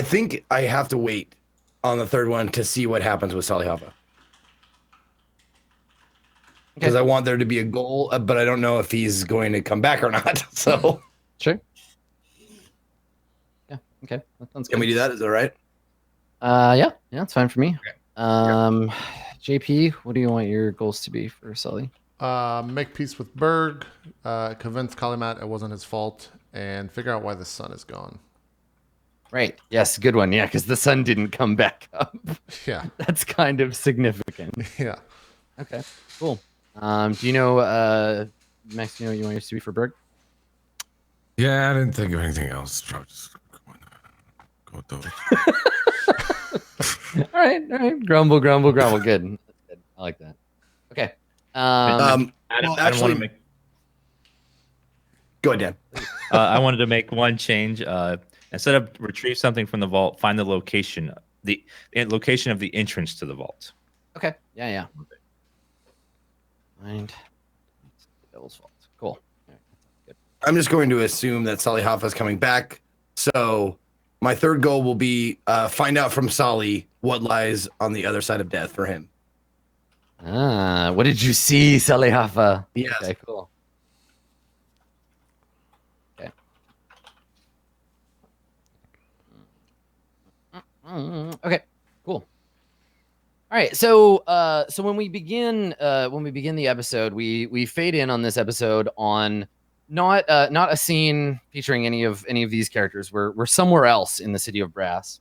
I think I have to wait on the third one to see what happens with Salihafa. Because I want there to be a goal, but I don't know if he's going to come back or not. So Sure. Yeah. Okay. That sounds good. can we do that? Is that right? Yeah. Yeah, it's fine for me. JP, what do you want your goals to be for Sully? Make peace with Berg, convince Kalimat it wasn't his fault, and figure out why the sun is gone. Right. Yes. Good one. Yeah, because the sun didn't come back up. Yeah. That's kind of significant. Yeah. Okay. Cool. Do you know, Max? You know what you want yours to be for Berg? Yeah, I didn't think of anything else. Probably just go with those. All right. Grumble. Good. I like that. Okay. Adam, Well, I don't want actually, to make. go ahead, Dan. I wanted to make one change. Instead of retrieve something from the vault, find the location, the location of the entrance to the vault. Okay. Yeah. Mind. Devil's Vault. Cool. All right. Good. I'm just going to assume that Salihafa is coming back. So my third goal will be find out from Sali what lies on the other side of death for him. What did you see, Salihafa? Yes. Okay, cool. Okay. Okay, cool. All right, so when we begin the episode, we fade in on this episode on not a scene featuring any of these characters. We're somewhere else in the city of Brass.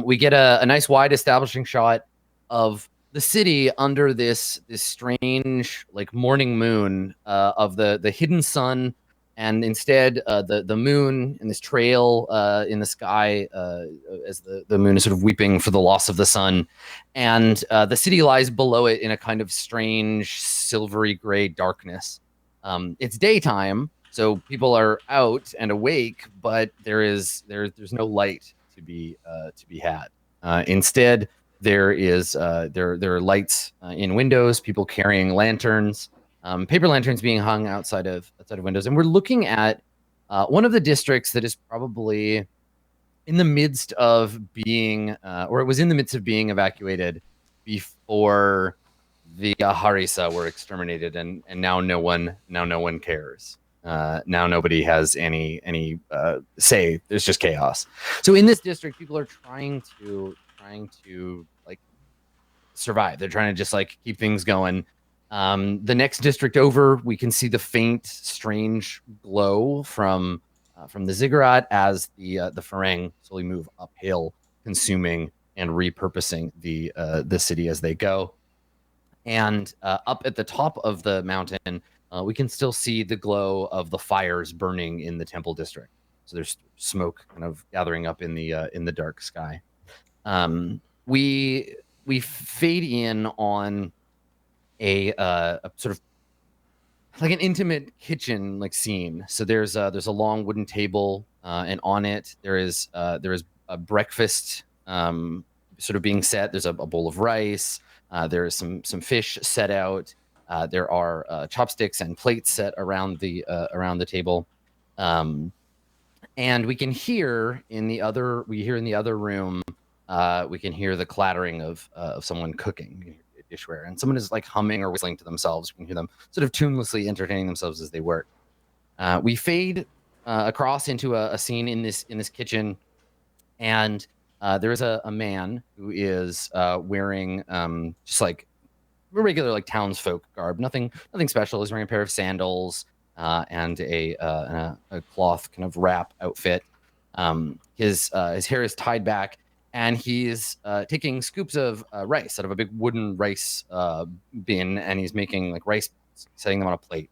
We get a nice wide establishing shot of the city under this strange like morning moon of the hidden sun, and instead the moon and this trail in the sky as the moon is sort of weeping for the loss of the sun, and the city lies below it in a kind of strange silvery gray darkness. It's daytime, so people are out and awake, but there's no light to be had. Instead, there are lights in windows, people carrying lanterns, paper lanterns being hung outside of windows, and we're looking at one of the districts that is probably in the midst of being, or it was in the midst of being evacuated before the Harissa were exterminated, and now no one cares. Now nobody has any say. There's just chaos. So in this district, people are trying to like survive. They're trying to just like keep things going. The next district over, we can see the faint, strange glow from the ziggurat as the Farang slowly move uphill, consuming and repurposing the city as they go. And up at the top of the mountain, we can still see the glow of the fires burning in the temple district. So there's smoke kind of gathering up in the dark sky. We fade in on a sort of like an intimate kitchen like scene. So there's a long wooden table, and on it there is a breakfast sort of being set. There's a bowl of rice. There is some fish set out. There are chopsticks and plates set around the table, and we can hear in the other room. We can hear the clattering of someone cooking dishware, and someone is like humming or whistling to themselves. We can hear them sort of tunelessly entertaining themselves as they work. We fade across into a scene in this kitchen, and there is a man who is wearing just like regular like townsfolk garb, nothing special. He's wearing a pair of sandals and a cloth kind of wrap outfit. His hair is tied back, and he's taking scoops of rice out of a big wooden rice bin, and he's making like rice, setting them on a plate.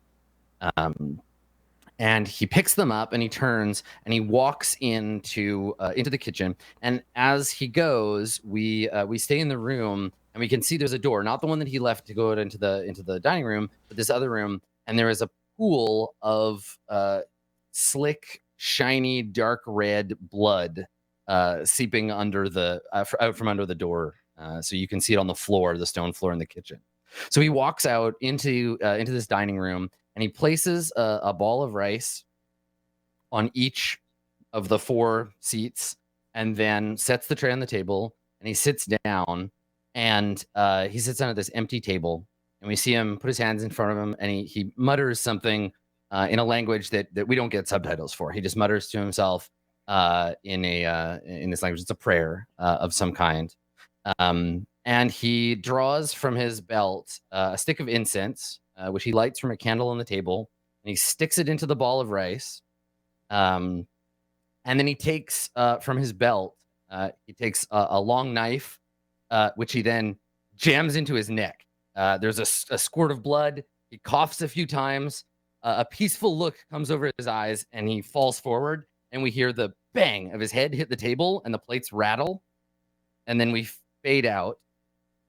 And he picks them up, and he turns and he walks into the kitchen. And as he goes, we stay in the room, and we can see there's a door, not the one that he left to go out into the dining room, but this other room. And there is a pool of slick, shiny, dark red blood seeping under out from under the door. So you can see it on the floor, the stone floor in the kitchen. So he walks out into this dining room, and he places a ball of rice on each of the 4 seats, and then sets the tray on the table, and he sits down, and he sits down at this empty table, and we see him put his hands in front of him, and he mutters something in a language that we don't get subtitles for. He just mutters to himself in this language. It's a prayer of some kind. And he draws from his belt a stick of incense, which he lights from a candle on the table, and he sticks it into the ball of rice. And then he takes from his belt, he takes a long knife, which he then jams into his neck. There's a squirt of blood. He coughs a few times. A peaceful look comes over his eyes, and he falls forward, and we hear the bang of his head hit the table, and the plates rattle. And then we fade out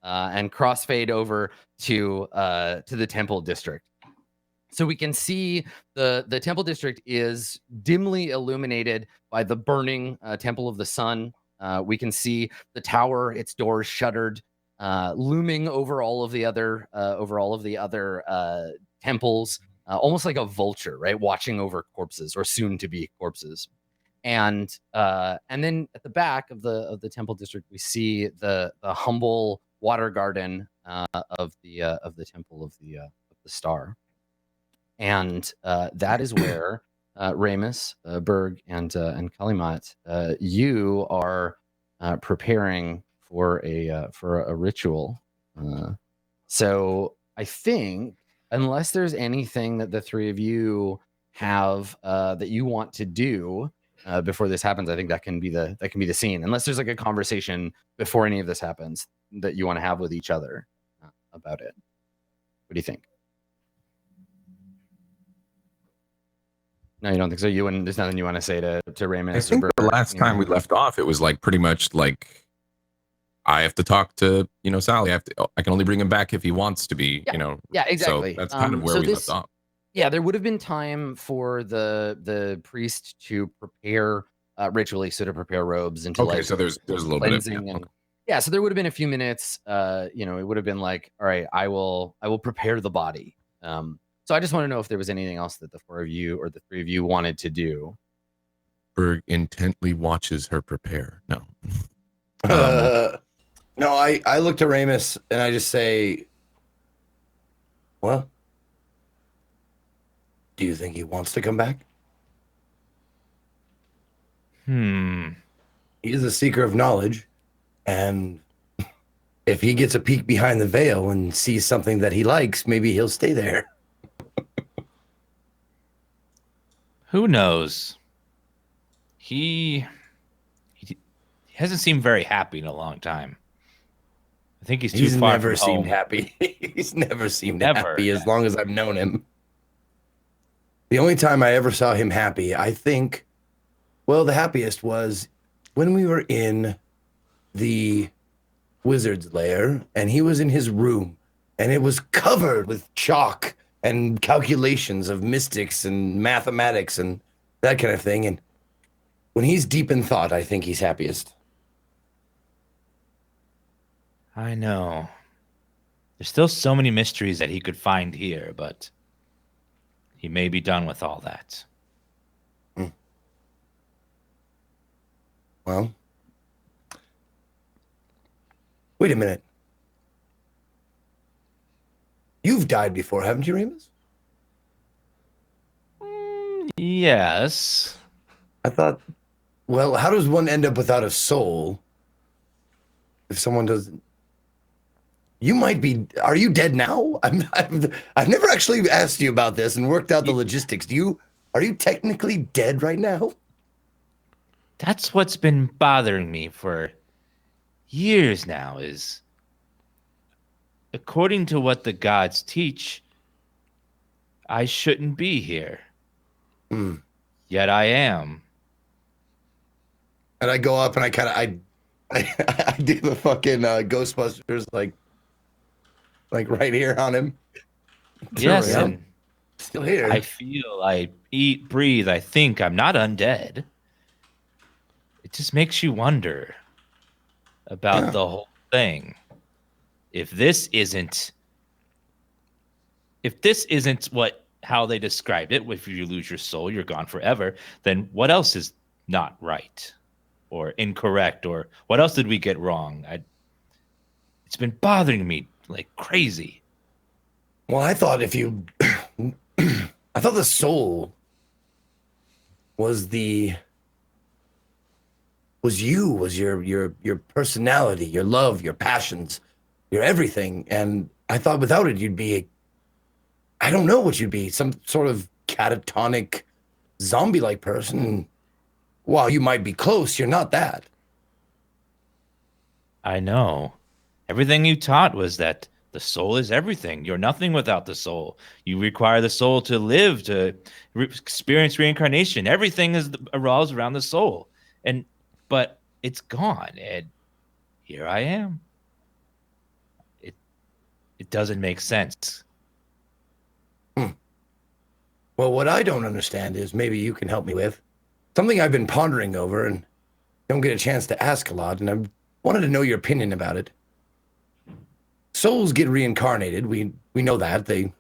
and crossfade over to the temple district. So we can see the temple district is dimly illuminated by the burning temple of the sun. We can see the tower, its doors shuttered, looming over all of the other temples, almost like a vulture, right, watching over corpses or soon to be corpses. And then at the back of the temple district, we see the humble water garden of the temple of the star. And that is where Ramus, Berg, and Kalimat, you are preparing for a ritual. So I think, unless there's anything that the three of you have that you want to do before this happens, I think that can be the scene. Unless there's like a conversation before any of this happens that you want to have with each other about it. What do you think? No, you don't think so? There's nothing you want to say to Raymond? I think the last time we left off, it was like pretty much like I have to talk to Sally. I can only bring him back if he wants to be. Yeah, exactly. So that's kind of where we left off. Yeah, there would have been time for the priest to prepare ritually, so to prepare robes and to so there's a little bit of so there would have been a few minutes. It would have been like, all right, I will prepare the body. So I just want to know if there was anything else that the four of you or the three of you wanted to do. Berg intently watches her prepare. No. No, I look to Ramus and I just say, well, do you think he wants to come back? He is a seeker of knowledge, and if he gets a peek behind the veil and sees something that he likes, maybe he'll stay there. Who knows? He hasn't seemed very happy in a long time. I think he's too far never from home. seemed happy. He's never seemed happy as long as I've known him. The only time I ever saw him happy, I think, well, the happiest was when we were in the wizard's lair and he was in his room and it was covered with chalk and calculations of mystics and mathematics and that kind of thing. And when he's deep in thought, I think he's happiest. I know. There's still so many mysteries that he could find here, but he may be done with all that. Well, wait a minute. You've died before, haven't you, Ramus? Yes. I thought, well, how does one end up without a soul if someone doesn't? You might be. Are you dead now? I've never actually asked you about this and worked out the logistics. Are you technically dead right now? That's what's been bothering me for years now, is according to what the gods teach, I shouldn't be here. Yet I am. And I go up and I do the fucking Ghostbusters like right here on him. Yes, and still here. I feel, I eat, breathe. I think I'm not undead. It just makes you wonder about the whole thing. If this isn't how they described it, if you lose your soul, you're gone forever, then what else is not right? or incorrect, or what else did we get wrong? It's been bothering me like crazy. Well, I thought if you, I thought the soul was your personality, your love, your passions, your everything. And I thought without it, you'd be, I don't know what you'd be, some sort of catatonic zombie-like person. While you might be close, you're not that. I know. Everything you taught was that the soul is everything. You're nothing without the soul. You require the soul to live, to experience reincarnation. Everything is revolves around the soul. But it's gone, and here I am. It doesn't make sense. Well, what I don't understand is maybe you can help me with something I've been pondering over and don't get a chance to ask a lot, and I wanted to know your opinion about it. Souls get reincarnated. We know that. They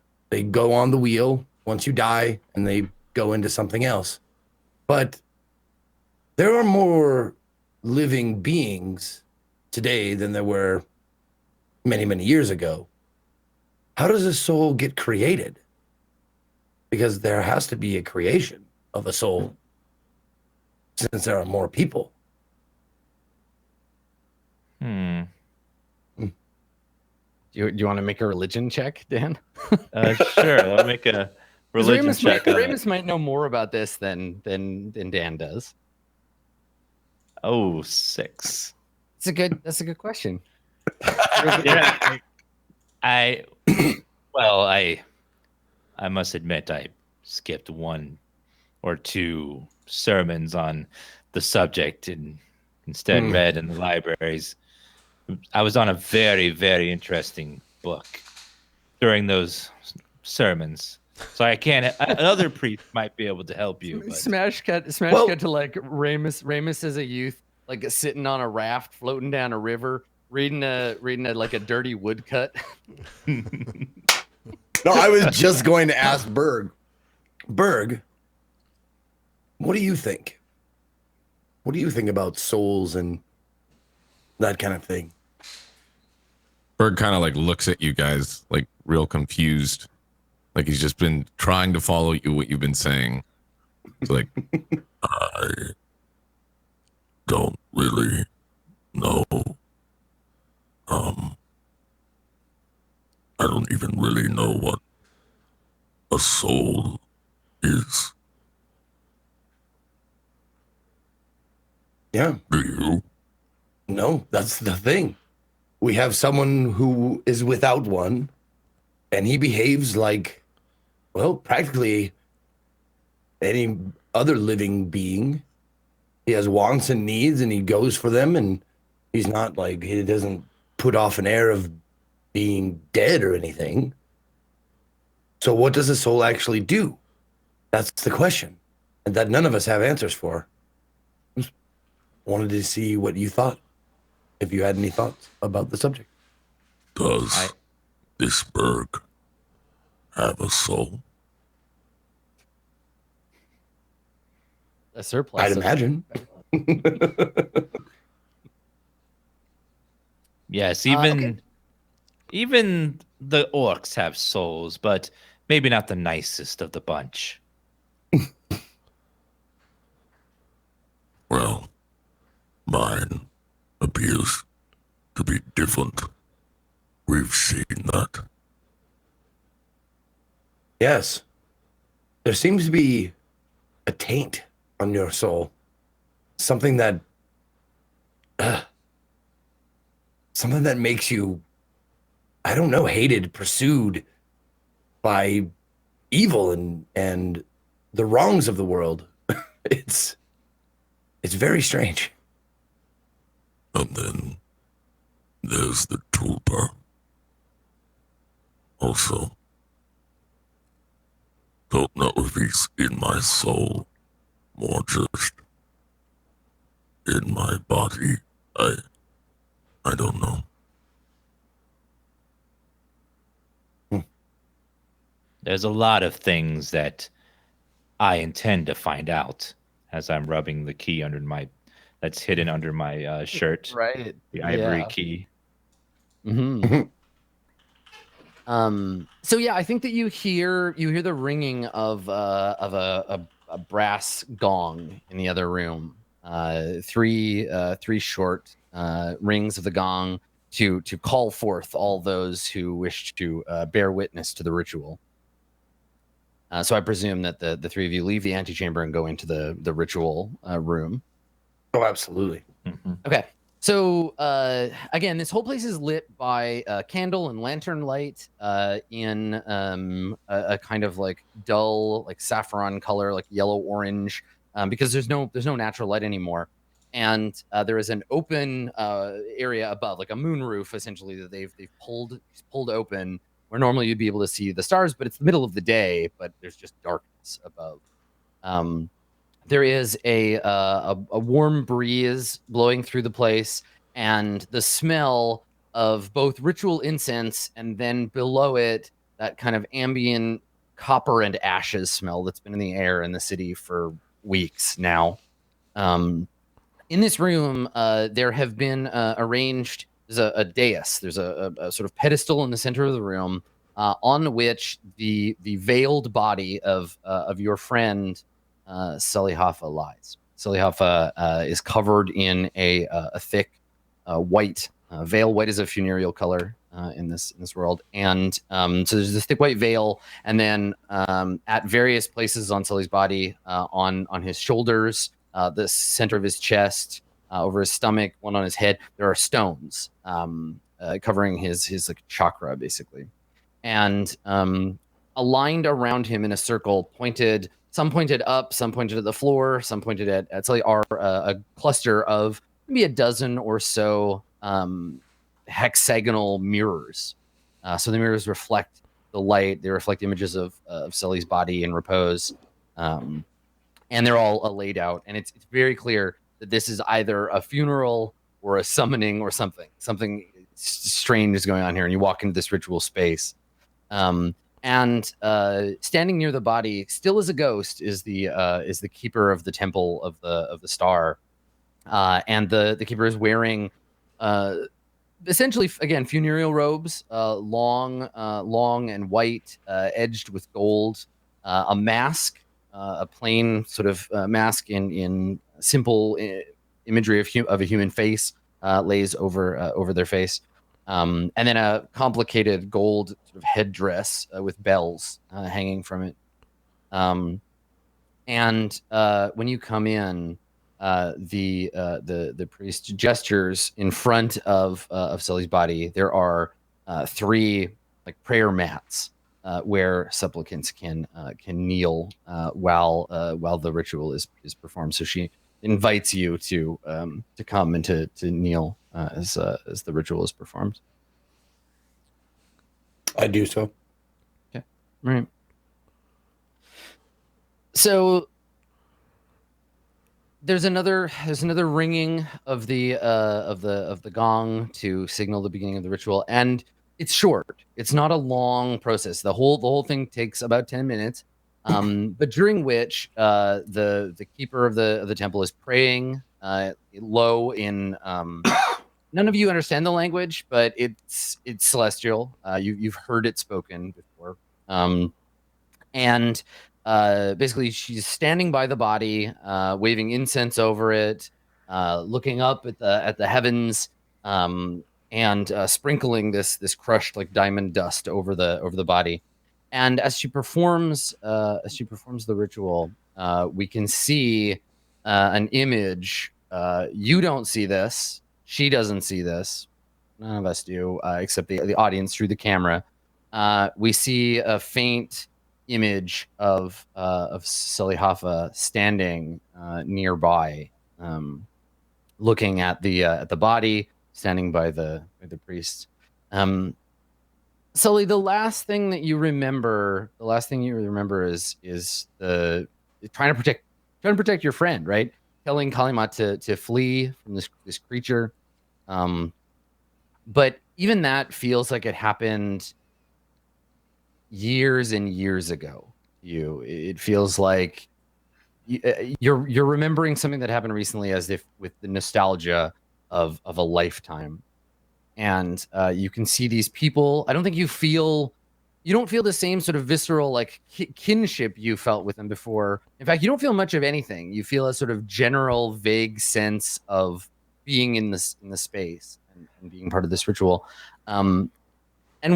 go on the wheel once you die and they go into something else. But there are more living beings today than there were many, many years ago. How does a soul get created? Because there has to be a creation of a soul since there are more people. Do you want to make a religion check, Dan? Sure. I'll make a religion check. Ramus might know more about this than Dan does. Oh, 6. That's a good question. Yeah. I must admit I skipped 1 or 2 sermons on the subject and instead read in the libraries. I was on a very, very interesting book during those sermons. So I can't. Another priest might be able to help you. But. Smash cut to like Ramus as a youth, like sitting on a raft, floating down a river, reading a like a dirty woodcut. No, I was just going to ask Berg. Berg, what do you think? What do you think about souls and that kind of thing? Berg kind of like looks at you guys like real confused. Like he's just been trying to follow you, what you've been saying. It's like, I don't really know. I don't even really know what a soul is. Yeah. Do you? No, that's the thing. We have someone who is without one, and he behaves like, well, practically any other living being. He has wants and needs, and he goes for them, and he's not like, he doesn't put off an air of being dead or anything. So what does a soul actually do? That's the question, and that none of us have answers for. Just wanted to see what you thought, if you had any thoughts about the subject. Does this Berg have a soul? A surplus. I'd imagine. Yes, even the orcs have souls, but maybe not the nicest of the bunch. Well, mine appears to be different. We've seen that. Yes. There seems to be a taint on your soul. Something that makes you, I don't know, hated, pursued by evil and the wrongs of the world. It's very strange. And then there's the trooper. Also, don't know if he's in my soul, more just in my body. I don't know. There's a lot of things that I intend to find out as I'm rubbing the key under my that's hidden under my shirt. Right. The ivory Yeah. key. Mm-hmm. So yeah, I think that you hear the ringing of a brass gong in the other room. Three short rings of the gong to call forth all those who wish to bear witness to the ritual. So I presume that the three of you leave the antechamber and go into the ritual room. Oh, absolutely. Mm-hmm. Okay. So again, this whole place is lit by candle and lantern light in a kind of like dull, like saffron color, like yellow orange, because there's no natural light anymore, and there is an open area above, like a moon roof, essentially, that they've pulled open, where normally you'd be able to see the stars, but it's the middle of the day, but there's just darkness above. There is a warm breeze blowing through the place, and the smell of both ritual incense and then below it that kind of ambient copper and ashes smell that's been in the air in the city for weeks now. In this room, there have been arranged. There's a dais. There's a sort of pedestal in the center of the room, on which the veiled body of your friend Sully Hoffa lies. Sully Hoffa is covered in a thick white veil. White is a funereal color in this world, and so there's this thick white veil, and then at various places on Sully's body, on his shoulders, the center of his chest, over his stomach, one on his head, there are stones covering his like chakra, basically, and aligned around him in a circle, pointed. Some pointed up, some pointed at the floor, some pointed at Sully, are a cluster of maybe a dozen or so hexagonal mirrors. So the mirrors reflect the light. They reflect images of Sully's body in repose. And they're all laid out. And it's very clear that this is either a funeral or a summoning or something. Something strange is going on here. And you walk into this ritual space. And standing near the body, still as a ghost, is the keeper of the temple of the star, and the keeper is wearing essentially, again, funereal robes, long and white, edged with gold, a mask, a plain sort of mask in simple imagery of a human face, lays over their face. And then a complicated gold sort of headdress with bells hanging from it. And when you come in, the priest gestures in front of Sully's body. There are three like prayer mats where supplicants can kneel while the ritual is performed. So she invites you to come and to kneel as the ritual is performed. I do so. Okay, right. So there's another ringing of the gong to signal the beginning of the ritual, and it's short. It's not a long process. The whole thing takes about 10 minutes. But during which the keeper of the temple is praying low in none of you understand the language, but it's celestial. You've heard it spoken before. And basically she's standing by the body, waving incense over it, looking up at the heavens, and sprinkling this crushed like diamond dust over the body. And as she performs the ritual, we can see an image. You don't see this. She doesn't see this. None of us do, except the audience through the camera. We see a faint image of Sully Hoffa standing nearby, looking at the body, standing by the priest. Sully, the last thing you remember is the trying to protect your friend, right? Telling Kalimat to flee from this creature. But even that feels like it happened years and years ago. It feels like you're remembering something that happened recently, as if with the nostalgia of a lifetime, and you can see these people. I don't think you don't feel the same sort of visceral like kinship you felt with them before. In fact, you don't feel much of anything. You feel a sort of general, vague sense of being in the space and being part of this ritual. And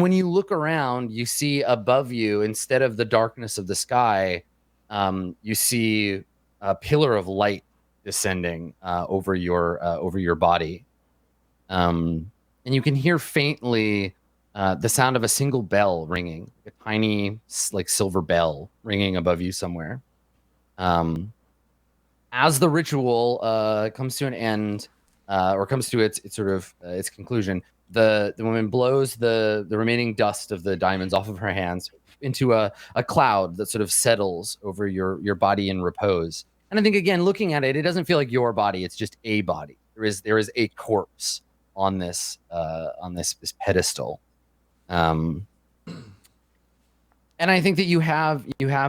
when you look around, you see above you, instead of the darkness of the sky, you see a pillar of light descending over your body, and you can hear faintly the sound of a single bell ringing, a tiny like silver bell ringing above you somewhere. As the ritual comes to an end, or comes to its sort of its conclusion, the woman blows the remaining dust of the diamonds off of her hands into a cloud that sort of settles over your body in repose. And I think, again, looking at it, it doesn't feel like your body; it's just a body. There is a corpse on this pedestal. And I think that you have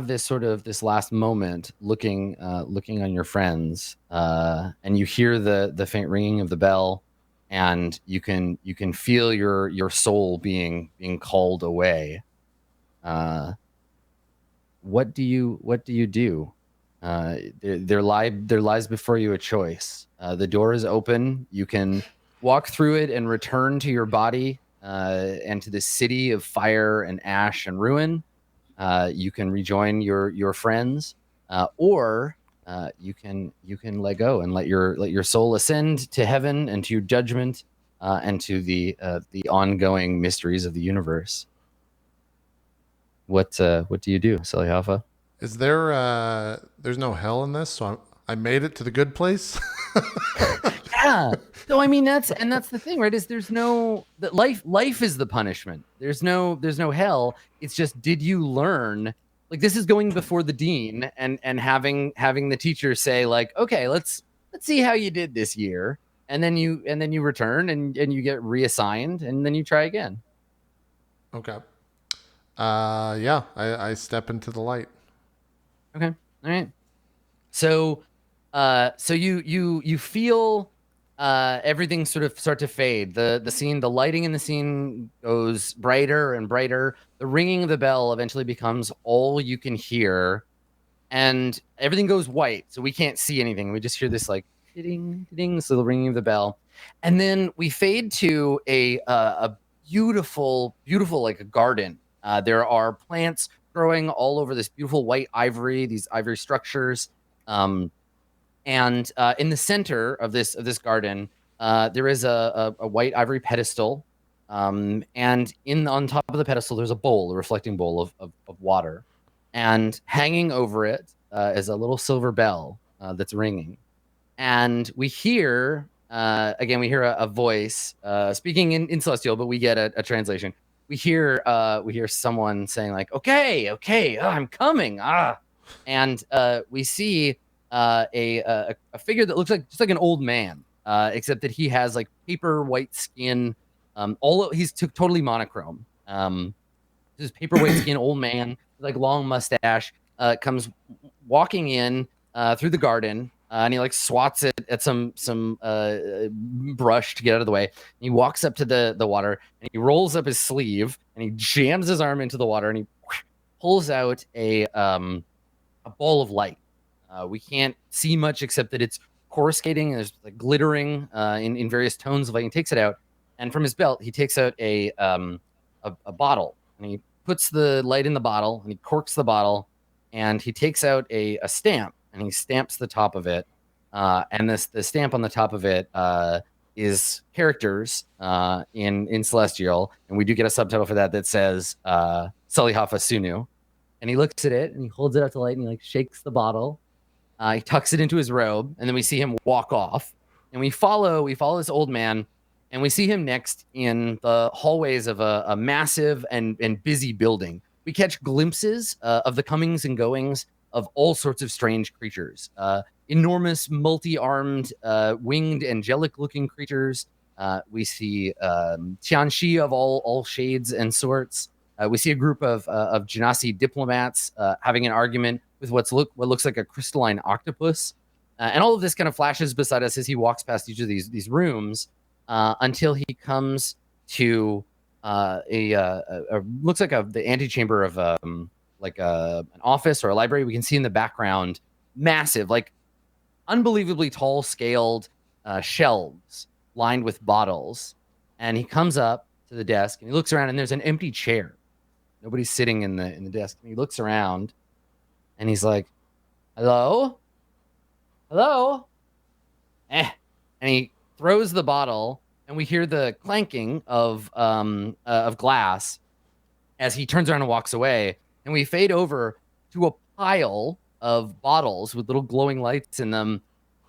this sort of this last moment looking on your friends, and you hear the faint ringing of the bell, and you can feel your soul being called away. What do you do? There lies before you a choice. The door is open. You can walk through it and return to your body, and to this city of fire and ash and ruin. You can rejoin your friends, or you can let go and let your soul ascend to heaven and to judgment, and to the ongoing mysteries of the universe. What do you do, Silly Alpha? Is there there's no hell in this, so I made it to the good place? Yeah. So I mean that's the thing, right? Is there's no that life is the punishment. There's no hell. It's just, did you learn? Like, this is going before the dean and having the teacher say like, okay, let's see how you did this year, and then you return and you get reassigned and then you try again. Okay. Yeah, I step into the light. Okay. All right. So you feel everything sort of start to fade. The scene, the lighting in the scene goes brighter and brighter. The ringing of the bell eventually becomes all you can hear, and everything goes white, so we can't see anything. We just hear this like ding ding, so the ringing of the bell, and then we fade to a beautiful like a garden. There are plants growing all over this beautiful white ivory, these ivory structures. And in the center of this garden, there is a white ivory pedestal, and on top of the pedestal, there's a reflecting bowl of water, and hanging over it is a little silver bell that's ringing, and we hear again a voice speaking in Celestial, but we get a translation. We hear someone saying like, okay, I'm coming, and we see a figure that looks like just like an old man, except that he has like paper white skin. He's totally monochrome. This paper white skin old man, like long mustache, comes walking in through the garden, and he like swats it at some brush to get out of the way. And he walks up to the water, and he rolls up his sleeve, and he jams his arm into the water, and he pulls out a ball of light. We can't see much except that it's coruscating and there's like glittering in various tones of light. He takes it out, and from his belt he takes out a bottle, and he puts the light in the bottle, and he corks the bottle, and he takes out a stamp, and he stamps the top of it, and the stamp on the top of it is characters in Celestial, and we do get a subtitle for that says Salihafa Sunu, and he looks at it and he holds it up to light and he like shakes the bottle. He tucks it into his robe, and then we see him walk off. And we follow this old man, and we see him next in the hallways of a massive and busy building. We catch glimpses of the comings and goings of all sorts of strange creatures. Enormous, multi-armed, winged, angelic-looking creatures. We see Tianxi of all shades and sorts. We see a group of Genasi diplomats having an argument with what looks like a crystalline octopus. And all of this kind of flashes beside us as he walks past each of these rooms until he comes to looks like the antechamber of like an office or a library. We can see in the background massive, like unbelievably tall scaled shelves lined with bottles. And he comes up to the desk and he looks around and there's an empty chair. Nobody's sitting in the desk. And he looks around and he's like, hello? Hello? And he throws the bottle and we hear the clanking of glass as he turns around and walks away. And we fade over to a pile of bottles with little glowing lights in them,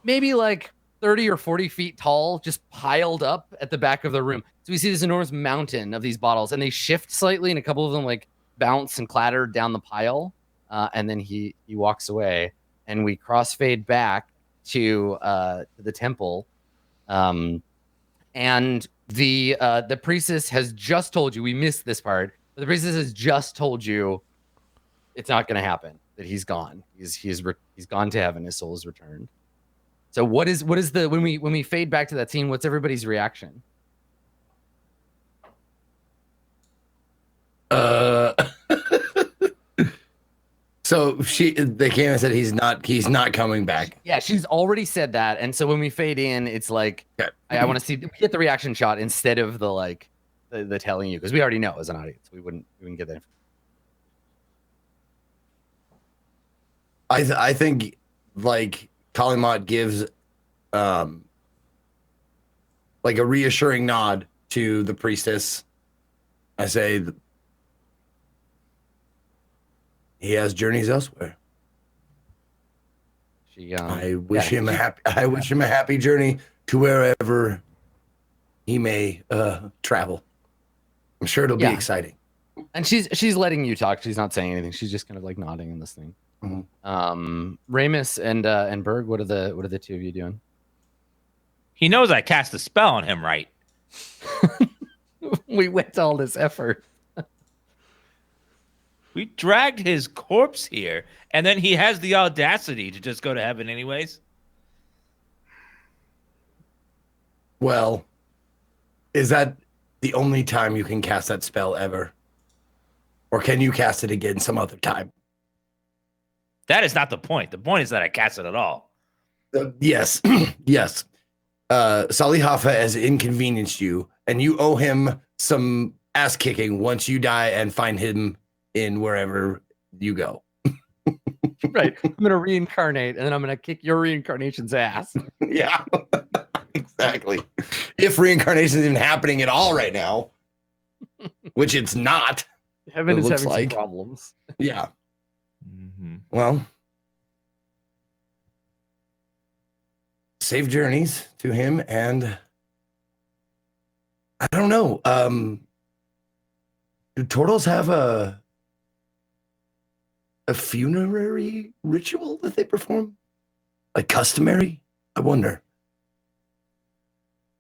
maybe like 30 or 40 feet tall, just piled up at the back of the room. So we see this enormous mountain of these bottles, and they shift slightly, and a couple of them like bounce and clatter down the pile. And then he walks away, and we crossfade back to the temple. And the priestess has just told you, we missed this part, but the priestess has just told you it's not going to happen, that he's gone. He's gone to heaven. His soul is returned. So what is the when we fade back to that scene, what's everybody's reaction? So they came and said he's not coming back. Yeah, she's already said that, and so when we fade in, it's like okay. I want to see get the reaction shot instead of the like the telling you, because we already know as an audience we wouldn't get that. I think like Kalimat gives like a reassuring nod to the priestess. I say he has journeys elsewhere. I wish him a happy journey to wherever he may travel. I'm sure it'll be exciting. And she's letting you talk. She's not saying anything. She's just kind of like nodding and listening. Mm-hmm. Ramus and Berg, what are the two of you doing? He knows I cast a spell on him, right? We went to all this effort. We dragged his corpse here, and then he has the audacity to just go to heaven anyways. Well, is that the only time you can cast that spell ever? Or can you cast it again some other time? That is not the point. The point is that I cast it at all. Yes. Yes. Salihafa has inconvenienced you, and you owe him some ass kicking once you die and find him in wherever you go. Right. I'm going to reincarnate, and then I'm going to kick your reincarnation's ass. Yeah. Exactly. If reincarnation is even happening at all right now, which it's not. Heaven is having some problems. Yeah. Mm-hmm. Well, safe journeys to him, and I don't know. Do turtles have a funerary ritual that they perform? Like customary? I wonder.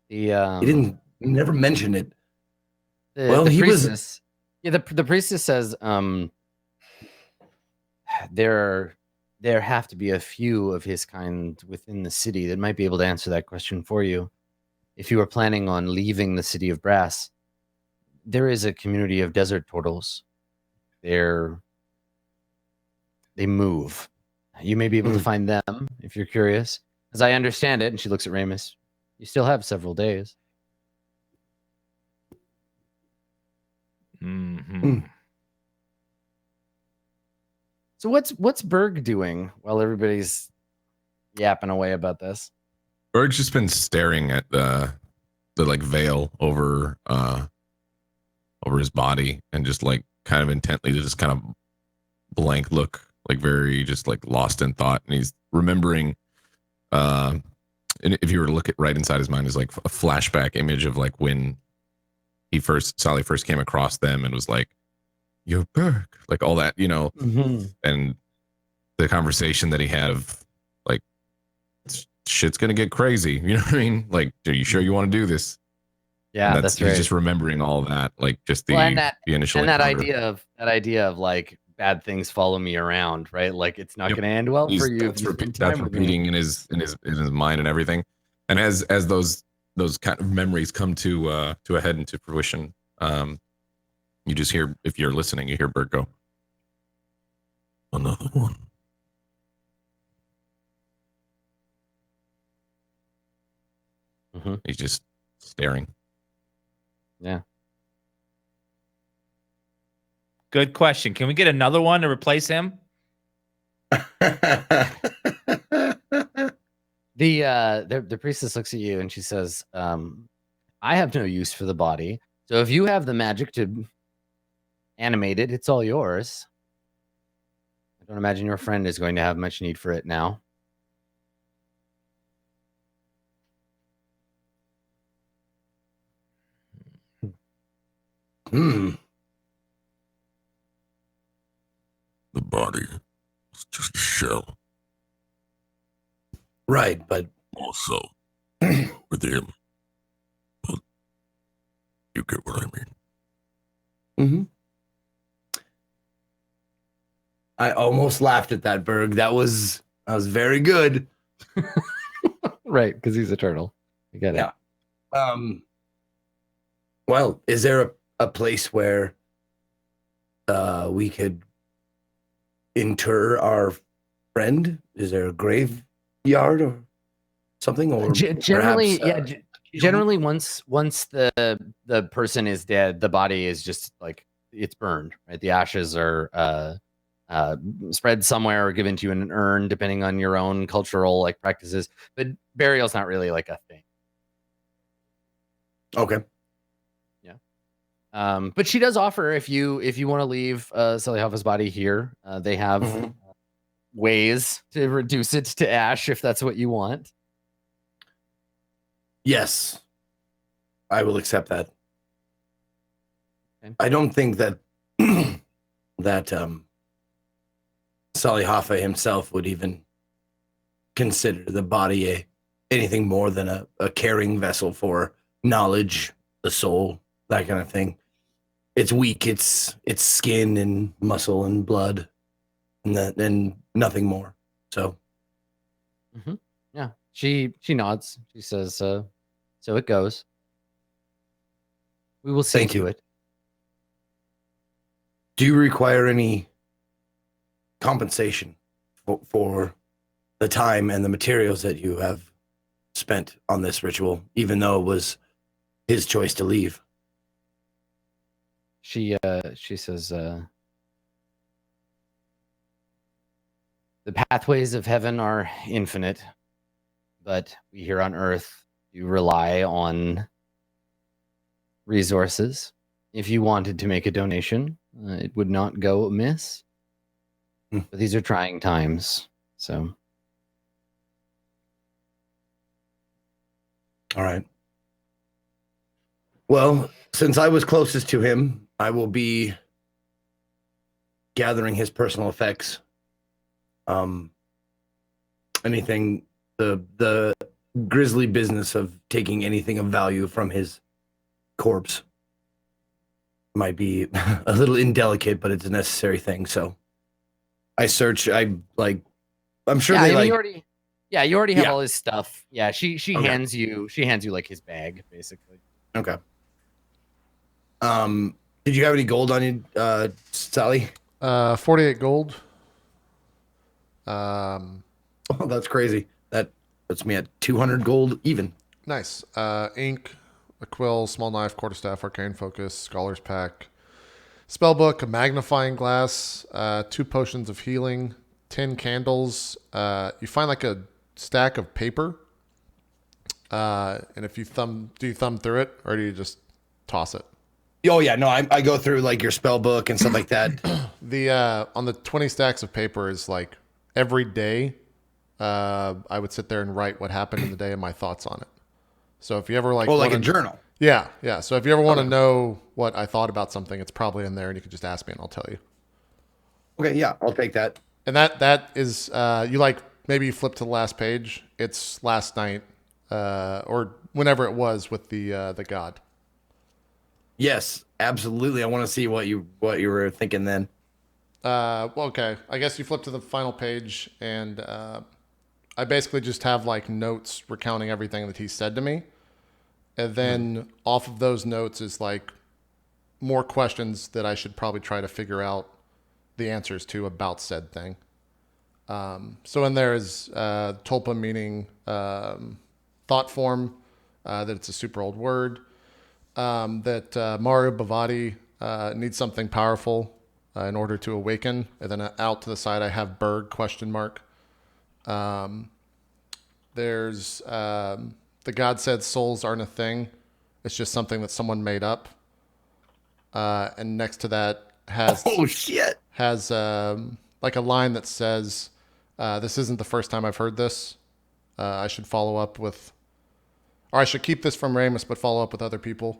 He never mentioned it. The priestess, the priestess says there have to be a few of his kind within the city that might be able to answer that question for you. If you were planning on leaving the city of Brass, there is a community of desert turtles. They move. You may be able to find them if you're curious. As I understand it, and she looks at Ramus, you still have several days. Mm-hmm. So what's Berg doing while everybody's yapping away about this? Berg's just been staring at the like veil over his body and just like kind of intently, just kind of blank look, like very just like lost in thought. And he's remembering and if you were to look at right inside his mind is like a flashback image of like when Sally first came across them and was like, "You're Berg," like all that, you know, and the conversation that he had of like, shit's gonna get crazy, you know what I mean? Like, are you sure you want to do this? Yeah, and that's right. He's just remembering all that, like just the initial and that idea of like bad things follow me around, right? Like it's not Yep. going to end well for you. That's, if you spend that's time with me. repeating in his mind and everything. And as those kind of memories come to a head and to fruition, you just hear, if you're listening, you hear Bert go, "Another one." He's just staring. Yeah. Good question. Can we get another one to replace him? The priestess looks at you and she says, I have no use for the body. So if you have the magic to animate it, it's all yours. I don't imagine your friend is going to have much need for it now. Hmm. The body is just a shell. Right, but Also, with him, but you get what I mean. I almost laughed at that, Berg. That was very good. Right, because he's a turtle. I get it. Yeah. Well, is there a place where we could inter our friend? Is there a graveyard or something? Or Generally, perhaps, generally once the person is dead, the body is just like it's burned, right? The ashes are spread somewhere or given to you in an urn, depending on your own cultural like practices. But burial's not really like a thing. Okay. But she does offer if you want to leave Sally Hoffa's body here, they have ways to reduce it to ash if that's what you want. Yes, I will accept that. Okay. I don't think that that Sally Hoffa himself would even consider the body anything more than a carrying vessel for knowledge, the soul, that kind of thing. It's weak. It's skin and muscle and blood, and nothing more. So, Yeah, she nods. She says, "So it goes. We will see Thank to you. it." Do you require any compensation for the time and the materials that you have spent on this ritual, even though it was his choice to leave? She says, "The pathways of heaven are infinite, but we here on earth do rely on resources. If you wanted to make a donation, it would not go amiss. But these are trying times, so." All right. Well, since I was closest to him, I will be gathering his personal effects. Anything, the grisly business of taking anything of value from his corpse might be a little indelicate, but it's a necessary thing. So I search. I'm sure Yeah, they I mean, like. you already have Yeah. all his stuff. Yeah, she Okay. hands you like his bag, basically. Okay. Did you have any gold on you, Sally? 48 gold. Oh, that's crazy. That puts me at 200 gold even. Nice. Ink, a quill, small knife, quarterstaff, arcane focus, scholar's pack, spellbook, a magnifying glass, 2 potions of healing, 10 candles. You find like a stack of paper. And if you thumb through it, or do you just toss it? Oh yeah, no, I go through like your spell book and stuff like that. The on the 20 stacks of paper is like every day. I would sit there and write what happened in the day and my thoughts on it. So if you ever like, like a journal. Yeah. So if you ever want to know what I thought about something, it's probably in there, and you can just ask me, and I'll tell you. Okay, yeah, I'll take that. And that is you like maybe you flip to the last page. It's last night or whenever it was with the god. Yes, absolutely. I want to see what you were thinking then. Well, okay. I guess you flip to the final page, and I basically just have like notes recounting everything that he said to me. And then off of those notes is like more questions that I should probably try to figure out the answers to about said thing. So in there is tulpa meaning thought form, that it's a super old word, that Mario Bavati needs something powerful in order to awaken. And then out to the side, I have Berg question mark. There's the God said souls aren't a thing. It's just something that someone made up. And next to that has like a line that says, this isn't the first time I've heard this. I should follow up with, or I should keep this from Ramus, but follow up with other people.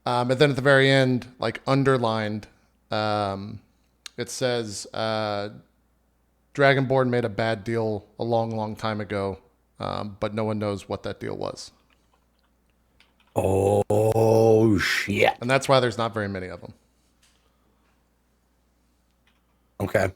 And then at the very end, like underlined, it says, Dragonborn made a bad deal a long, long time ago, but no one knows what that deal was. Oh, shit. And that's why there's not very many of them. Okay.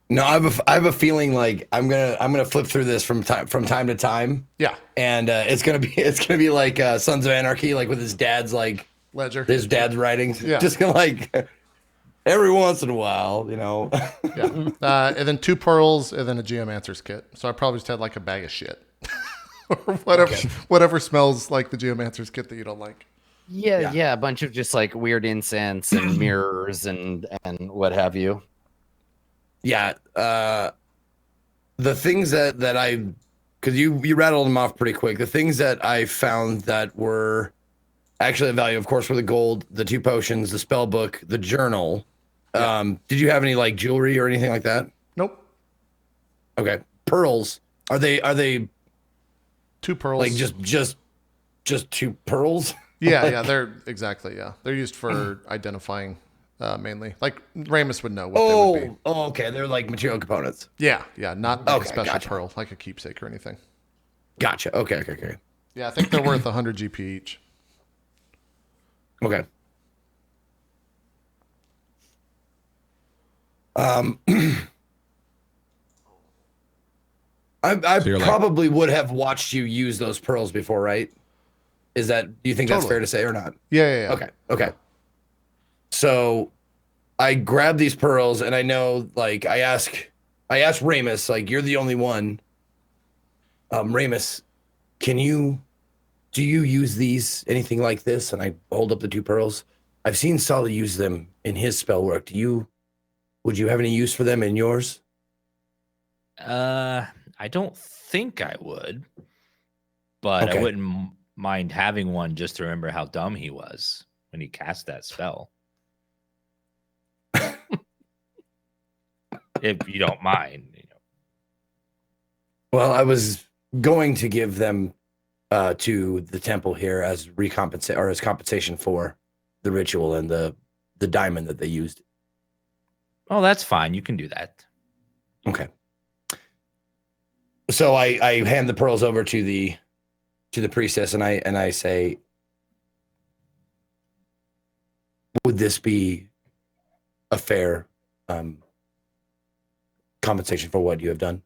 No, I have a feeling like I'm gonna flip through this from time to time. Yeah. And it's gonna be like Sons of Anarchy, like with his dad's like Ledger. his dad's writings. Yeah. Just gonna like every once in a while, you know. Yeah. And then 2 pearls and then a Geomancer's kit. So I probably just had like a bag of shit. Or whatever smells like the Geomancer's kit that you don't like. Yeah, a bunch of just like weird incense and mirrors and what have you. Yeah. The things that I, because you rattled them off pretty quick. The things that I found that were actually of value, of course, were the gold, the 2 potions, the spell book, the journal. Yeah. Did you have any like jewelry or anything like that? Nope. Okay. Pearls. Are they 2 pearls. like just 2 pearls? Yeah, yeah, they're exactly, yeah. They're used for identifying mainly. Like Ramus would know what they would be. Oh, okay. They're like material components. Yeah, not like a special gotcha. pearl, like a keepsake or anything. Gotcha. Okay. Yeah, I think they're worth 100 GP each. Okay. I So you're probably would have watched you use those pearls before, right? Do you think that's Totally. fair to say or not? Yeah. Okay. So I grab these pearls and I know, like, I asked Ramus, like, you're the only one. Ramus, do you use these, anything like this? And I hold up the 2 pearls. I've seen Sala use them in his spell work. Would you have any use for them in yours? I don't think I would, but Okay. I wouldn't mind having one just to remember how dumb he was when he cast that spell. If you don't mind, Well, I was going to give them to the temple here as compensation for the ritual and the diamond that they used. Oh, that's fine. You can do that. Okay. So I hand the pearls over to the priestess and I say, would this be a fair compensation for what you have done?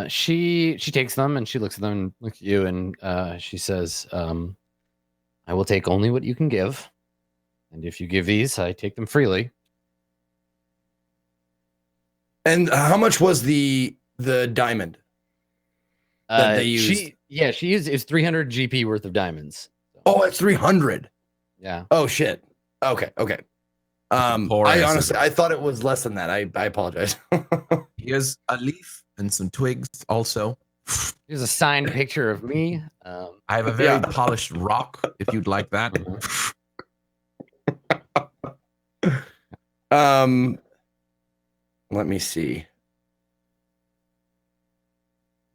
She takes them and she looks at them and looks at you and she says, I will take only what you can give. And if you give these, I take them freely. And how much was the diamond that they used? She used it's 300 GP worth of diamonds. Oh, it's 300. Yeah. Oh shit. Okay. Poor I asses. honestly I thought it was less than that. I apologize. Here's a leaf and some twigs also. Here's a signed picture of me. I have a very polished rock if you'd like that. Let me see.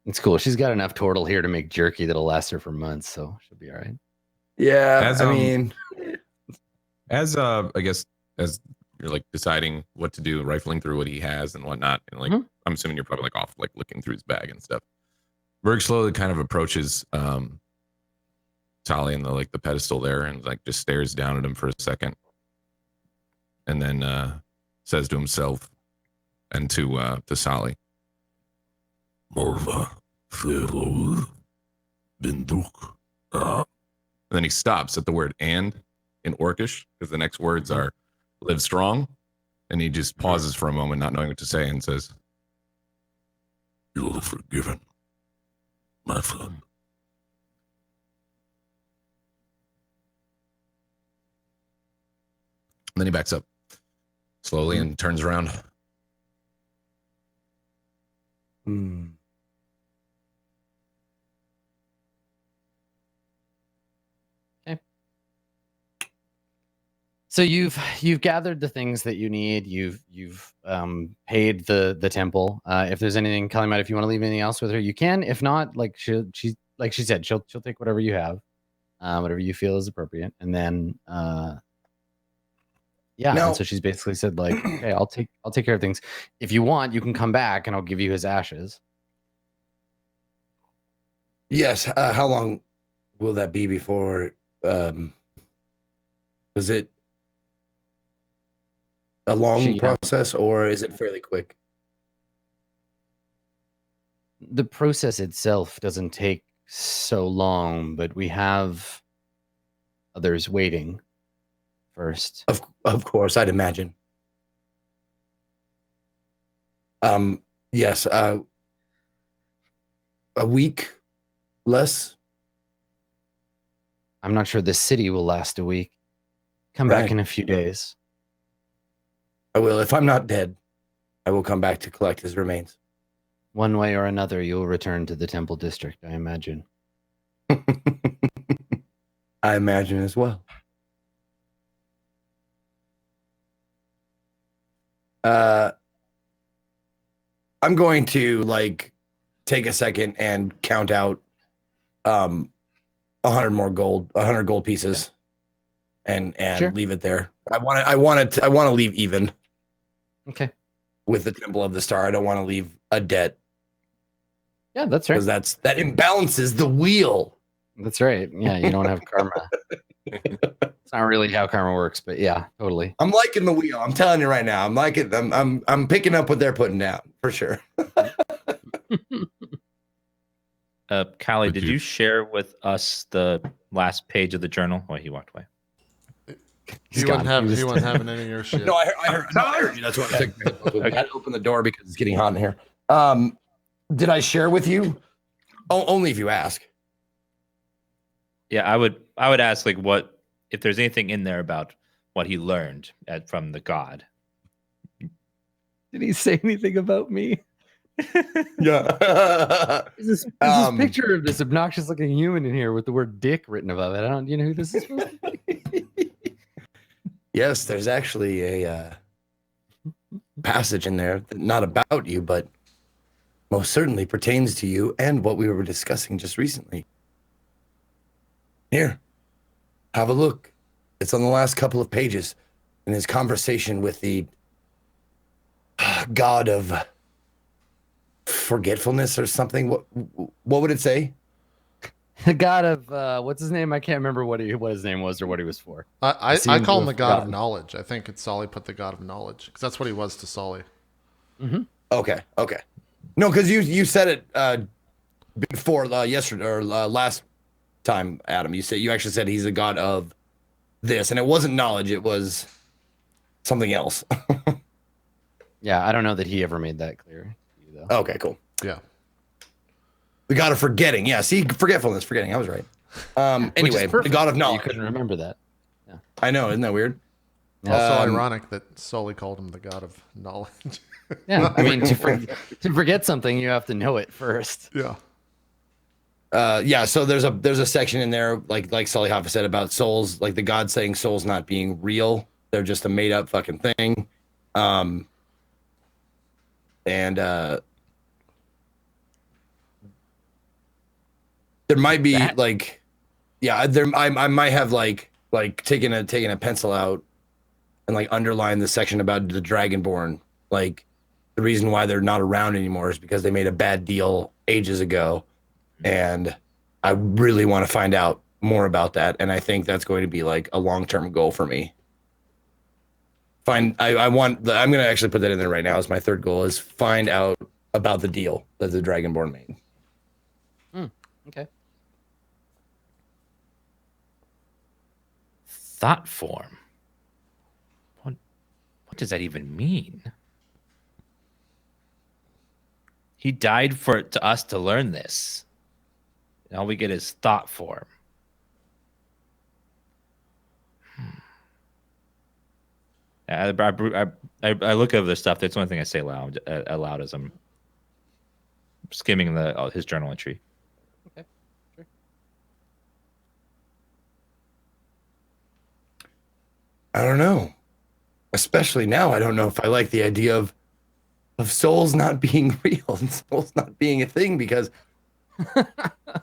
It's cool. She's got enough turtle here to make jerky that'll last her for months, so she'll be all right. Yeah, As, I um, mean, I guess as you're like deciding what to do, rifling through what he has and whatnot, and like I'm assuming you're probably like off like looking through his bag and stuff. Berg slowly kind of approaches Tali in the pedestal there, and like just stares down at him for a second, and then says to himself and to Sally, "Morva, binduk." And then he stops at the word "and" in Orcish, because the next words are "live strong," and he just pauses for a moment, not knowing what to say, and says, "You're forgiven, my friend." And then he backs up slowly and turns around. Okay. So you've gathered the things that you need. You've paid the temple. If there's anything, Calumet, if you want to leave anything else with her, you can. If not, like she said, she'll take whatever you have, whatever you feel is appropriate, and then No. And so she's basically said like, okay, I'll take care of things. If you want, you can come back and I'll give you his ashes. Yes. How long will that be before? Is it a long process or is it fairly quick? The process itself doesn't take so long, but we have others waiting first. Of course, I'd imagine. Yes. A week less. I'm not sure the city will last a week. Come Right. back in a few days. I will. If I'm not dead, I will come back to collect his remains. One way or another, you'll return to the temple district, I imagine. I imagine as well. I'm going to like take a second and count out 100 gold pieces and Sure. leave it there. I want to leave even Okay. with the Temple of the Star. I don't want to leave a debt Yeah, that's right. because that imbalances the wheel. That's right. Yeah, you don't have karma. It's not really how karma works, but yeah, totally. I'm liking the wheel. I'm telling you right now. I'm picking up what they're putting down for sure. Callie, Would did you- you share with us the last page of the journal? Oh, he walked away. He wouldn't have any of your shit. No, I heard you. That's what I had to open the door because it's getting hot in here. Did I share with you? Only if you ask. Yeah, I would ask like what if there's anything in there about what he learned from the god. Did he say anything about me? Yeah. There's this picture of this obnoxious looking human in here with the word dick written above it. Do you know who this is supposed to be? Yes, there's actually a passage in there, not about you, but most certainly pertains to you and what we were discussing just recently. Here, have a look. It's on the last couple of pages in his conversation with the god of forgetfulness or something. What would it say? The god of what's his name? I can't remember what his name was or what he was for. I seem call to him the have god of forgotten. knowledge. I think it's Solly put the god of knowledge because that's what he was to Solly. Okay. No, because you said it before yesterday or last time, Adam. You actually said he's a god of this, and it wasn't knowledge; it was something else. Yeah, I don't know that he ever made that clear to you, though. Okay, cool. Yeah. The god of forgetting. Yeah, see, forgetfulness, forgetting. I was right. Which is Anyway, the perfect. god of You knowledge. couldn't remember that. I know, isn't that weird? Also Um, ironic that Solly called him the god of knowledge. Yeah, I mean, to forget something, you have to know it first. Yeah. Yeah, so there's a section in there, like Sully Hoffa said, about souls, like the god saying souls not being real. They're just a made up fucking thing. And there might be like, yeah, I might have like taken a pencil out and like underline the section about the Dragonborn. Like the reason why they're not around anymore is because they made a bad deal ages ago, and I really want to find out more about that, and I think that's going to be like a long-term goal for me. I'm going to actually put that in there right now as my third goal is find out about the deal that the Dragonborn made. Okay. Thought form. What does that even mean? He died to us to learn this. And all we get is thought form. I look over the stuff. That's the only thing I say aloud as I'm skimming his journal entry. Okay, sure. I don't know. Especially now, I don't know if I like the idea of souls not being real and souls not being a thing, because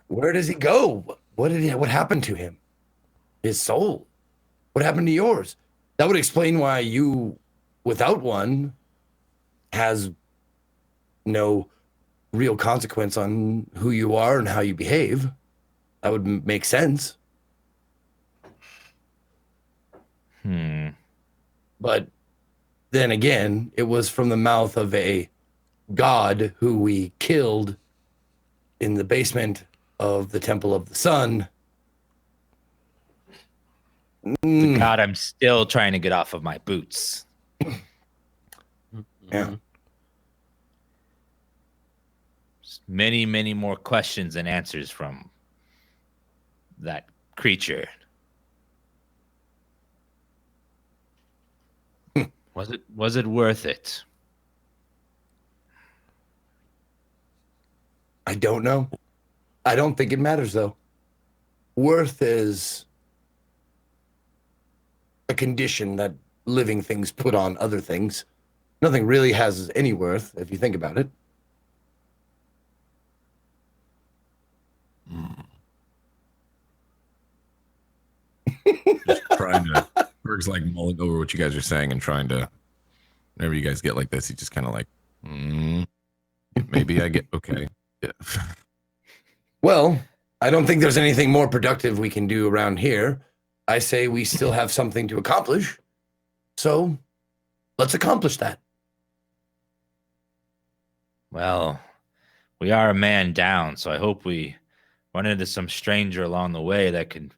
where does he go? What happened to him? His soul. What happened to yours? That would explain why you, without one, has no real consequence on who you are and how you behave. That would make sense. But then again, it was from the mouth of a god who we killed in the basement of the Temple of the Sun. The god I'm still trying to get off of my boots. Yeah. Many, many more questions and answers from that creature. Was it worth it? I don't know. I don't think it matters, though. Worth is a condition that living things put on other things. Nothing really has any worth if you think about it. Just trying to. Berg's like mulling over what you guys are saying and trying to. Whenever you guys get like this, he just kind of like, maybe I get okay. Yeah. Well, I don't think there's anything more productive we can do around here. I say we still have something to accomplish. So let's accomplish that. Well, we are a man down, so I hope we run into some stranger along the way that can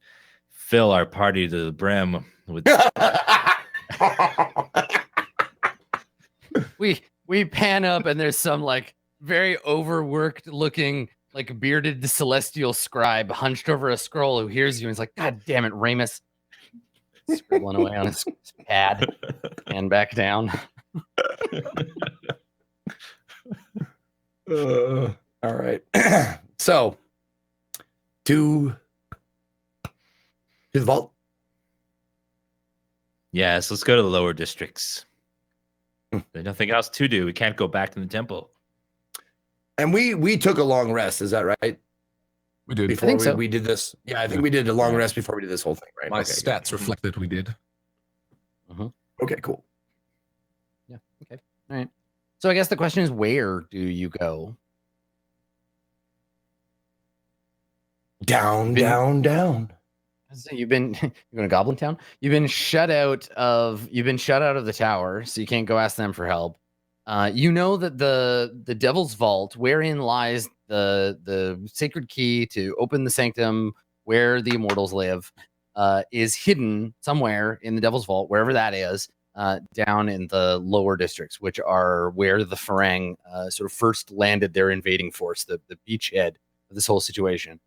fill our party to the brim with. We pan up and there's some like very overworked looking like bearded celestial scribe hunched over a scroll who hears you and is like, God damn it, Ramus. Scribbling away on his pad and back down. All right. So to the vault. Yes, let's go to the lower districts. There's nothing else to do. We can't go back to the temple. And we took a long rest, is that right? We did. Before we did this. Yeah, I think we did a long rest before we did this whole thing, right? My Okay, stats reflect that we did. Okay, cool. Yeah. Okay. All right. So I guess the question is, where do you go? Down. So you're going to Goblin Town. You've been shut out of the tower, so you can't go ask them for help. You know that the Devil's Vault, wherein lies the sacred key to open the sanctum where the immortals live, is hidden somewhere in the Devil's Vault, wherever that is, down in the lower districts, which are where the Farang sort of first landed their invading force. The beachhead of this whole situation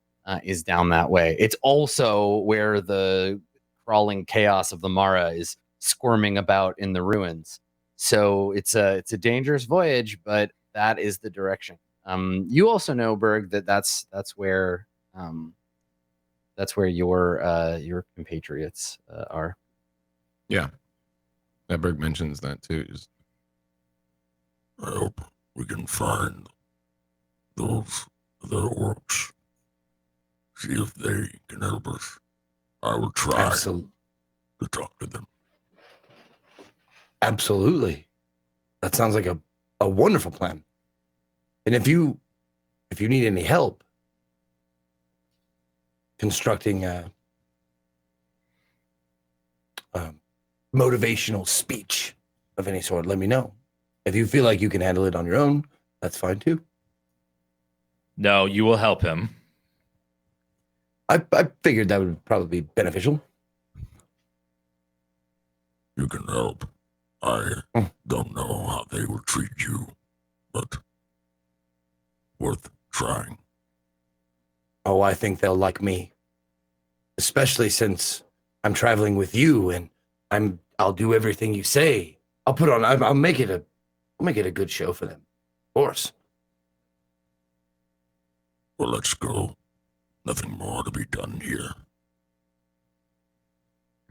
is down that way. It's also where the crawling chaos of the Mara is squirming about in the ruins. So it's a dangerous voyage, but that is the direction. You also know, Berg, that's where your compatriots are. Yeah. Berg mentions that too. I hope we can find those other orcs. See if they can help us. I will try to talk to them. Absolutely. That sounds like a wonderful plan. And if you need any help, constructing a motivational speech of any sort, let me know. If you feel like you can handle it on your own, that's fine too. No, you will help him. I figured that would probably be beneficial. You can help. I don't know how they will treat you, but worth trying. Oh, I think they'll like me, especially since I'm traveling with you, and I'll do everything you say. I'll make it a good show for them, of course. Well, let's go. Nothing more to be done here.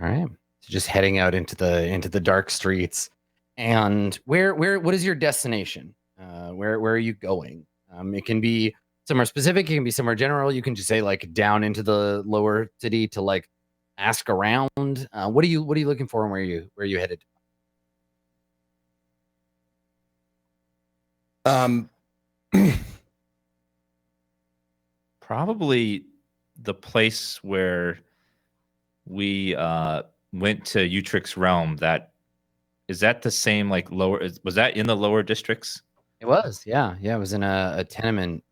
All right. So just heading out into the dark streets. And what is your destination? Where are you going? It can be somewhere specific, it can be somewhere general. You can just say like down into the lower city to like ask around. What are you looking for, and where are you headed? Probably the place where we went to Utrix Realm. Is that the same like lower? Was that in the lower districts? It was, yeah. It was in a tenement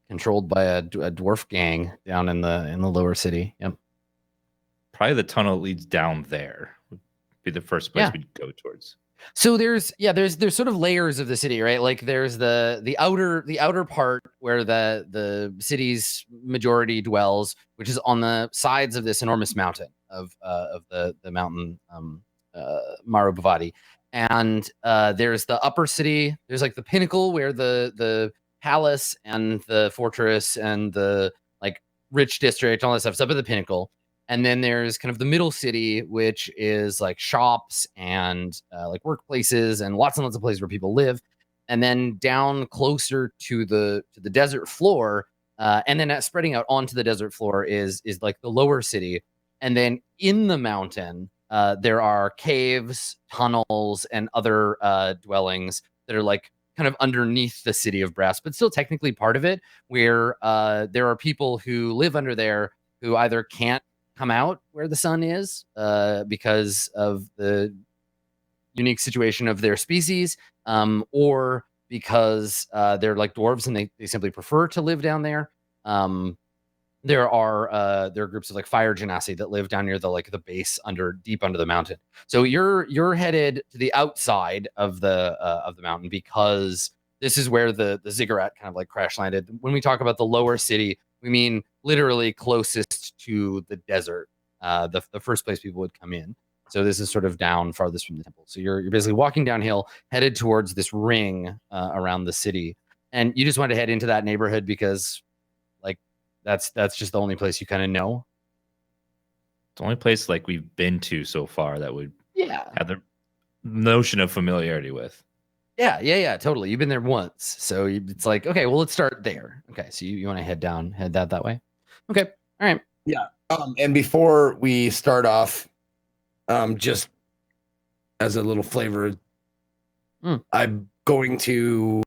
controlled by a dwarf gang down in the lower city. Yep. Probably the tunnel leads down there. Would be the first place we'd go towards. So there's sort of layers of the city, right? Like there's the outer part where the city's majority dwells, which is on the sides of this enormous mountain of the mountain Marubavati. And there's the upper city. There's like the pinnacle where the palace and the fortress and the like rich district, all that stuff's up at the pinnacle. And then there's kind of the middle city, which is like shops and like workplaces and lots of places where people live. And then down closer to the desert floor, and then spreading out onto the desert floor is like the lower city. And then in the mountain, there are caves, tunnels, and other dwellings that are like kind of underneath the city of Brass, but still technically part of it, where there are people who live under there who either can't come out where the sun is because of the unique situation of their species, or because they're like dwarves and they simply prefer to live down there. There are groups of like fire genasi that live down near the base deep under the mountain. So you're headed to the outside of the mountain because this is where the ziggurat kind of like crash landed. When we talk about the lower city, we mean literally closest to the desert, the first place people would come in. So this is sort of down farthest from the temple. So you're basically walking downhill, headed towards this ring around the city, and you just want to head into that neighborhood because like that's just the only place you kind of know. It's the only place like we've been to so far that would have the notion of familiarity with. Yeah, totally. You've been there once, so it's like, okay, well, let's start there. Okay, so you want to head that way. Okay, all right. Yeah. And before we start off, just as a little flavor, I'm going to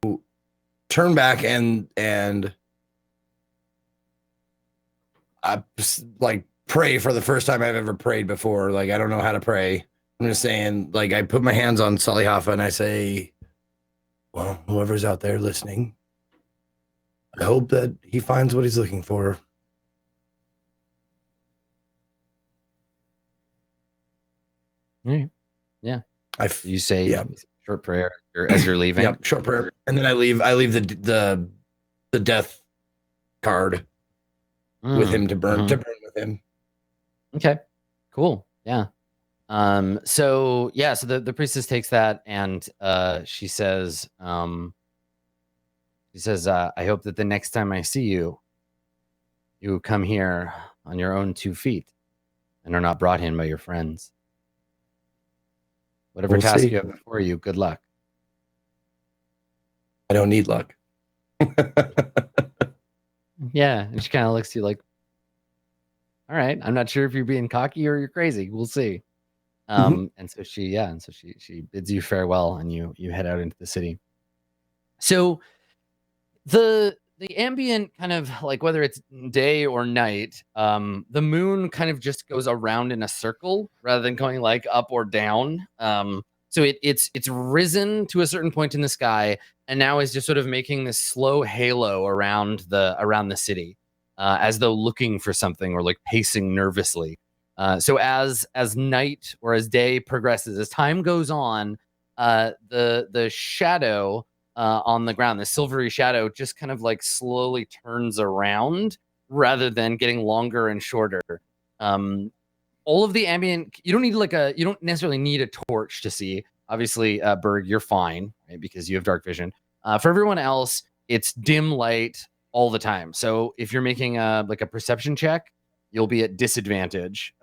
turn back and I like pray for the first time I've ever prayed before. Like, I don't know how to pray. I'm just saying, like, I put my hands on Salihafa and I say, well, whoever's out there listening, I hope that he finds what he's looking for. Yeah. You say short prayer as you're leaving. Yep, short prayer. And then I leave the death card with him to burn with him. Okay. Cool. Yeah. So the priestess takes that and she says I hope that the next time I see you, you come here on your own 2 feet and are not brought in by your friends. Whatever task you have before you, good luck. I don't need luck. Yeah, and she kind of looks at you like, all right, I'm not sure if you're being cocky or you're crazy. We'll see. And so she bids you farewell and you head out into the city. So the the ambient kind of like whether it's day or night, the moon kind of just goes around in a circle rather than going like up or down. So it's risen to a certain point in the sky and now is just sort of making this slow halo around the city, as though looking for something or like pacing nervously. So as night or as day progresses, as time goes on, the shadow on the ground, the silvery shadow, just kind of like slowly turns around rather than getting longer and shorter. All of the ambient, you don't necessarily need a torch to see. Obviously, Berg, you're fine, right, because you have dark vision. For everyone else, it's dim light all the time. So if you're making a perception check, you'll be at disadvantage,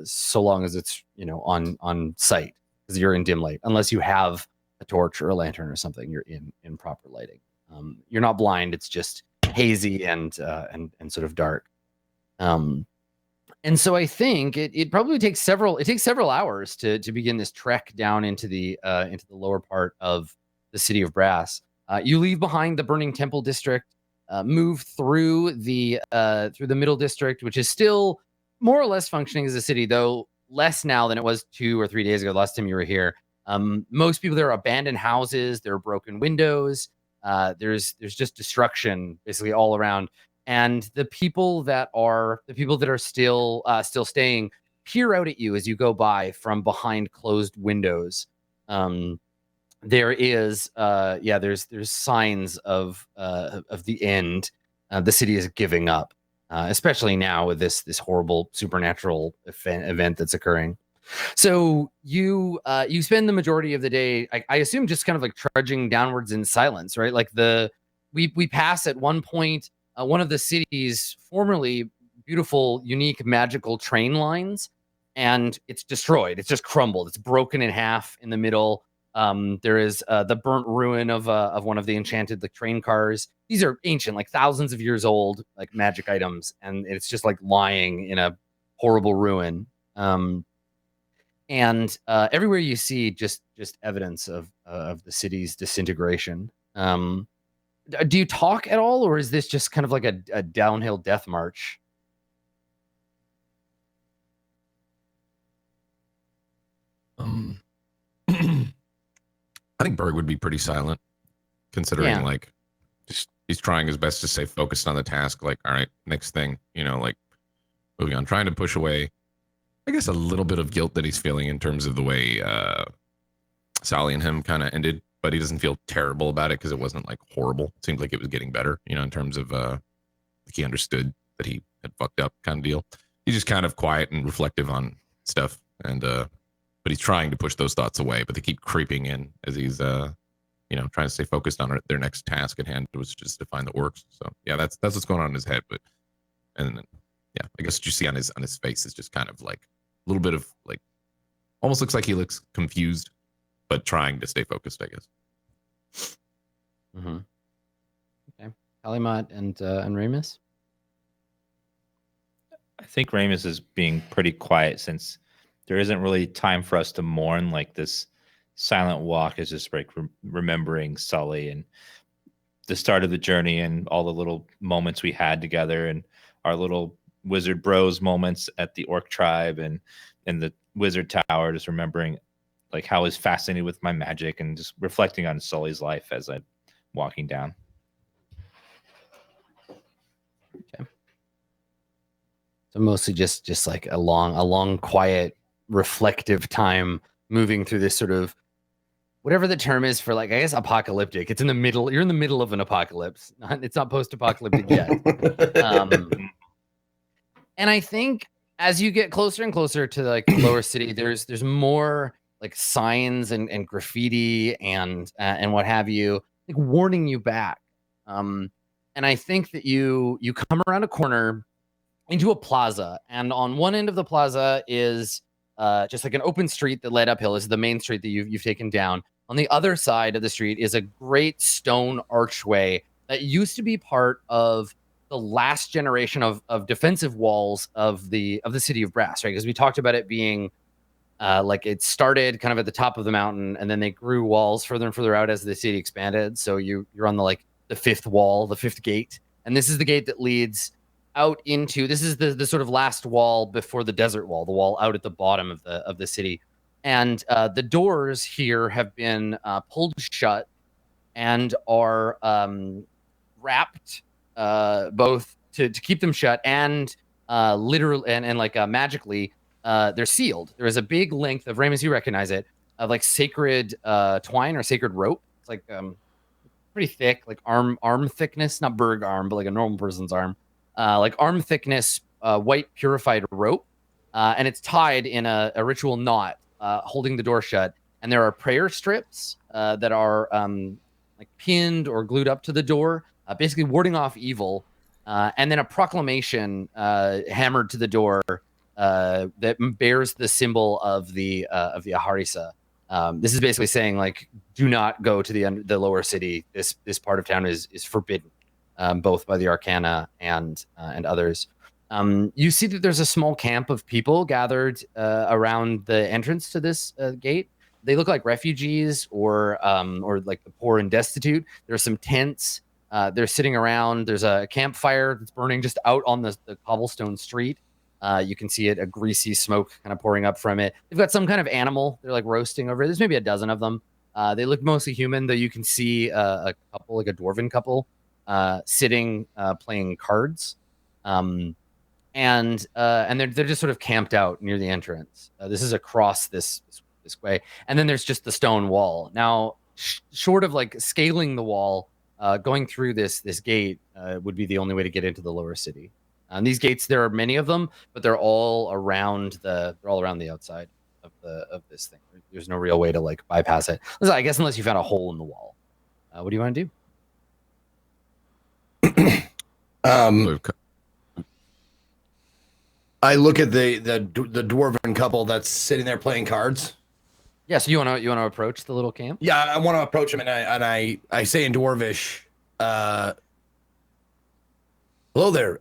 so long as it's on sight, because you're in dim light. Unless you have a torch or a lantern or something, you're in proper lighting. You're not blind; it's just hazy and sort of dark. And so I think it probably takes several hours to begin this trek down into the lower part of the city of Brass. You leave behind the burning temple district, move through the middle district, which is still more or less functioning as a city, though less now than it was 2 or 3 days ago. Last time you were here, most people, there are abandoned houses, there are broken windows, there's just destruction basically all around. And the people that are still staying peer out at you as you go by from behind closed windows. There is there's signs of the end. The city is giving up, especially now with this horrible supernatural event that's occurring. So you spend the majority of the day, I assume, just kind of like trudging downwards in silence, right? Like we pass at one point one of the city's formerly beautiful, unique, magical train lines, and it's destroyed. It's just crumbled. It's broken in half in the middle. There is the burnt ruin of one of the enchanted train cars. These are ancient, like thousands of years old, like magic items, and it's just like lying in a horrible ruin. And everywhere you see just evidence of the city's disintegration. Do you talk at all, or is this just kind of like a downhill death march? I think Berg would be pretty silent, considering like just he's trying his best to stay focused on the task. Like, all right, next thing, like moving on, trying to push away, I guess, a little bit of guilt that he's feeling in terms of the way Sally and him kind of ended. But he doesn't feel terrible about it because it wasn't like horrible. It seemed like it was getting better, in terms of like he understood that he had fucked up kind of deal. He's just kind of quiet and reflective on stuff, and but he's trying to push those thoughts away, but they keep creeping in as he's trying to stay focused on their next task at hand, which is just to find the orcs. So yeah, that's what's going on in his head. But and yeah, I guess what you see on his face is just kind of like a little bit of like, almost looks like he looks confused, but trying to stay focused, I guess. Mm-hmm. Okay, Kalimat and Ramus. I think Ramus is being pretty quiet since there isn't really time for us to mourn. Like, this silent walk is just like remembering Sully and the start of the journey and all the little moments we had together and our little wizard bros moments at the orc tribe and the wizard tower. Just remembering like how I was fascinated with my magic and just reflecting on Sully's life as I'm walking down. Okay. So mostly just like a long, quiet, reflective time moving through this sort of, whatever the term is for, like, I guess apocalyptic. It's in the middle. You're in the middle of an apocalypse. It's not post-apocalyptic yet. And I think as you get closer and closer to like the lower city, there's more like signs and graffiti and what have you, like warning you back. And I think that you come around a corner into a plaza, and on one end of the plaza is just like an open street that led uphill. This is the main street that you've taken down. On the other side of the street is a great stone archway that used to be part of the last generation of defensive walls of the city of Brass, right? Because we talked about it being like it started kind of at the top of the mountain, and then they grew walls further and further out as the city expanded. So you're on the like fifth wall, the fifth gate, and this is the gate that leads out into. This is the sort of last wall before the desert wall, the wall out at the bottom of the city, and the doors here have been pulled shut and are wrapped both to keep them shut and literally and like magically they're sealed. There is a big length of, Ramus, you recognize it, of like sacred twine or sacred rope. It's like pretty thick, like arm thickness, not Berg arm, but like a normal person's arm, like arm thickness, white purified rope, and it's tied in a ritual knot, holding the door shut. And there are prayer strips that are like pinned or glued up to the door, basically warding off evil. And then a proclamation hammered to the door that bears the symbol of the Aharisa. This is basically saying, like, do not go to the lower city. This part of town is forbidden, both by the Arcana and others. You see that there's a small camp of people gathered around the entrance to this gate. They look like refugees or like the poor and destitute. There are some tents. They're sitting around. There's a campfire that's burning just out on the cobblestone street. You can see it, a greasy smoke kind of pouring up from it. They've got some kind of animal they're like roasting over. There's maybe a dozen of them. They look mostly human, though you can see a couple, like a dwarven couple, sitting playing cards. And they're just sort of camped out near the entrance. This is across this way. And then there's just the stone wall. Now, short of like scaling the wall, going through this gate would be the only way to get into the lower city. These gates, there are many of them, but they're all around the outside of this thing. There's no real way to like bypass it. I guess unless you found a hole in the wall. What do you want to do? I look at the dwarven couple that's sitting there playing cards. Yeah, so you want to approach the little camp? Yeah, I want to approach him, and I say in Dwarvish, "Hello there.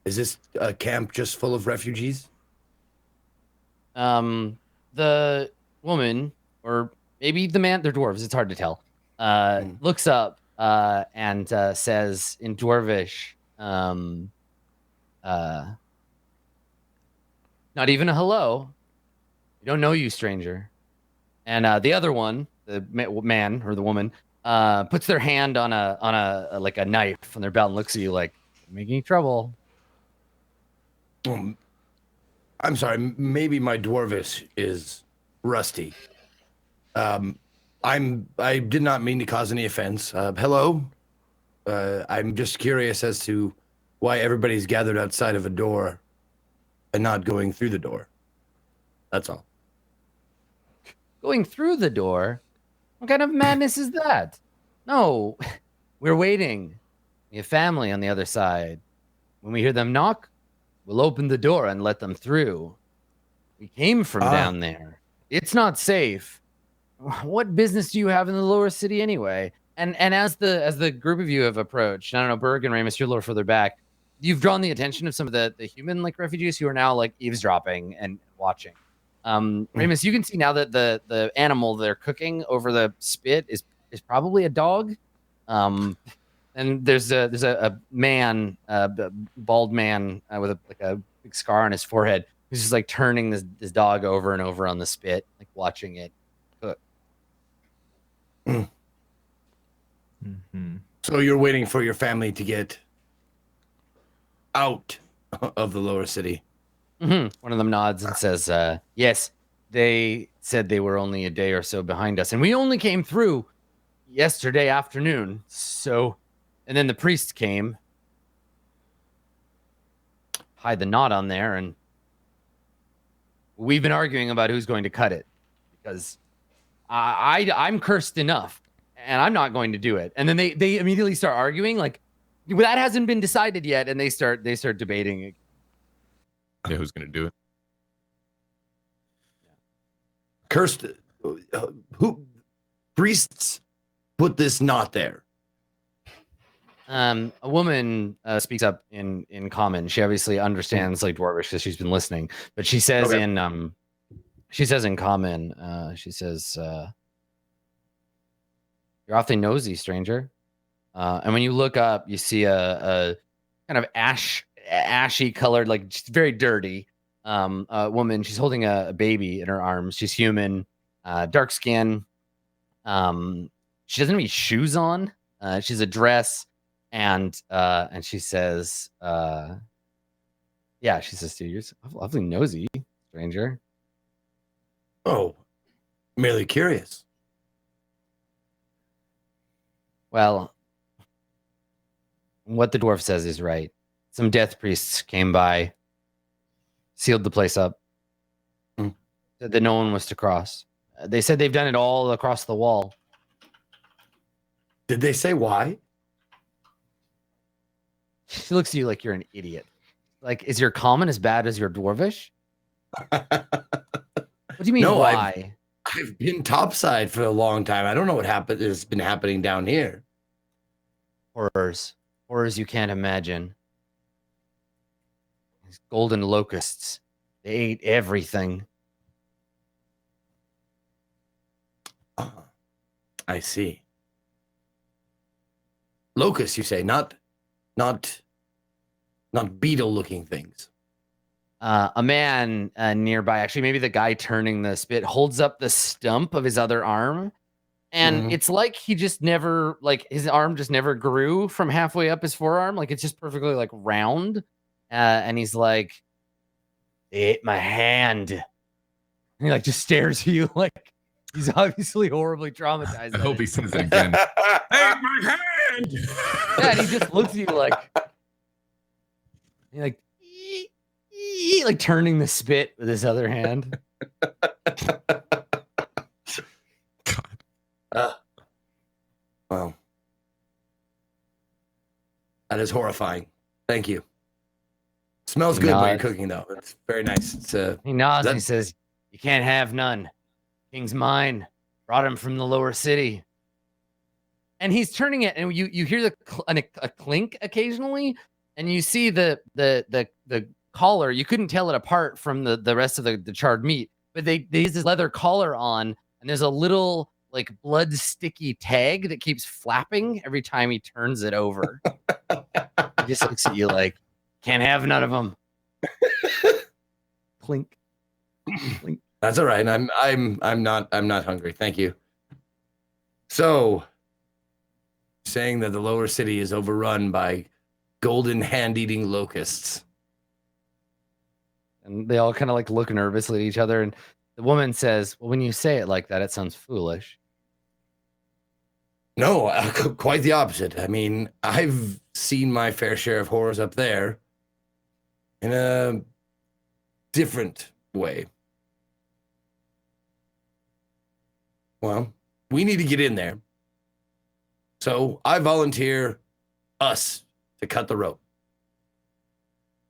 Is this a camp just full of refugees?" The woman, or maybe the man, they're dwarves, it's hard to tell, looks up and says in Dwarvish, not even a hello. We don't know you, stranger. And the other one, the man or the woman, puts their hand on a like a knife on their belt and looks at you like, making trouble. I'm sorry, maybe my Dwarvish is rusty. I did not mean to cause any offense. Hello. I'm just curious as to why everybody's gathered outside of a door and not going through the door. That's all. Going through the door? What kind of madness is that? No, we're waiting. We have family on the other side. When we hear them knock, we'll open the door and let them through. We came from down there. It's not safe. What business do you have in the lower city anyway? And as the group of you have approached, I don't know, Berg and Ramus, you're a little further back. You've drawn the attention of some of the human like refugees who are now like eavesdropping and watching. Ramus, you can see now that the animal they're cooking over the spit is probably a dog. And there's a man, bald man with a big scar on his forehead who's just like turning this dog over and over on the spit, like watching it cook. Mm-hmm. So you're waiting for your family to get out of the lower city. Mm-hmm. One of them nods and says, yes, they said they were only a day or so behind us. And we only came through yesterday afternoon. So, and then the priest came, tied the knot on there, and we've been arguing about who's going to cut it because I'm cursed enough and I'm not going to do it. And then they immediately start arguing like that hasn't been decided yet. And they start debating it. Yeah, who's gonna do it? Cursed. Who priests put this knot there? A woman speaks up in common. She obviously understands like Dwarvish because she's been listening. But she says in common, she says, "You're awfully nosy, stranger. And when you look up, you see a kind of ashy colored, like just very dirty woman. She's holding a baby in her arms. She's human, dark skin. She doesn't have any shoes on. She's a dress, and she says, yeah, she says to you, "You're awfully nosy, stranger." Oh, merely curious. Well, what the dwarf says is right. Some death priests came by, sealed the place up, said that no one was to cross. They said they've done it all across the wall. Did they say why? She looks at you like you're an idiot. Like, is your common as bad as your dwarvish? What do you mean, No, why? I've been topside for a long time. I don't know what has been happening down here. Horrors. Horrors you can't imagine. These golden locusts. They ate everything. I see. Locusts, you say, not beetle-looking things. A man nearby, actually, maybe the guy turning the spit, holds up the stump of his other arm. And it's like he just never, like his arm just never grew from halfway up his forearm. Like it's just perfectly like round. And he's like, "They ate my hand." And he like just stares at you like he's obviously horribly traumatized. I hope he says it again. Hey, my hand! Yeah, and he just looks at you like, like, like turning the spit with his other hand. Well, that is horrifying. Thank you. Smells good when you're cooking, though. It's very nice. It's, he nods and he says, "You can't have none. King's mine. Brought him from the lower city." And he's turning it, and you hear a clink occasionally, and you see the collar. You couldn't tell it apart from the rest of the charred meat, but they use this leather collar on, and there's a little like blood sticky tag that keeps flapping every time he turns it over. He just looks at you like, "Can't have none of them." Clink. Clink. That's all right. I'm not hungry. Thank you. So, saying that the lower city is overrun by golden hand-eating locusts. And they all kind of like look nervously at each other. And the woman says, "Well, when you say it like that, it sounds foolish." No, quite the opposite. I mean, I've seen my fair share of horrors up there in a different way. Well, we need to get in there. So I volunteer us to cut the rope.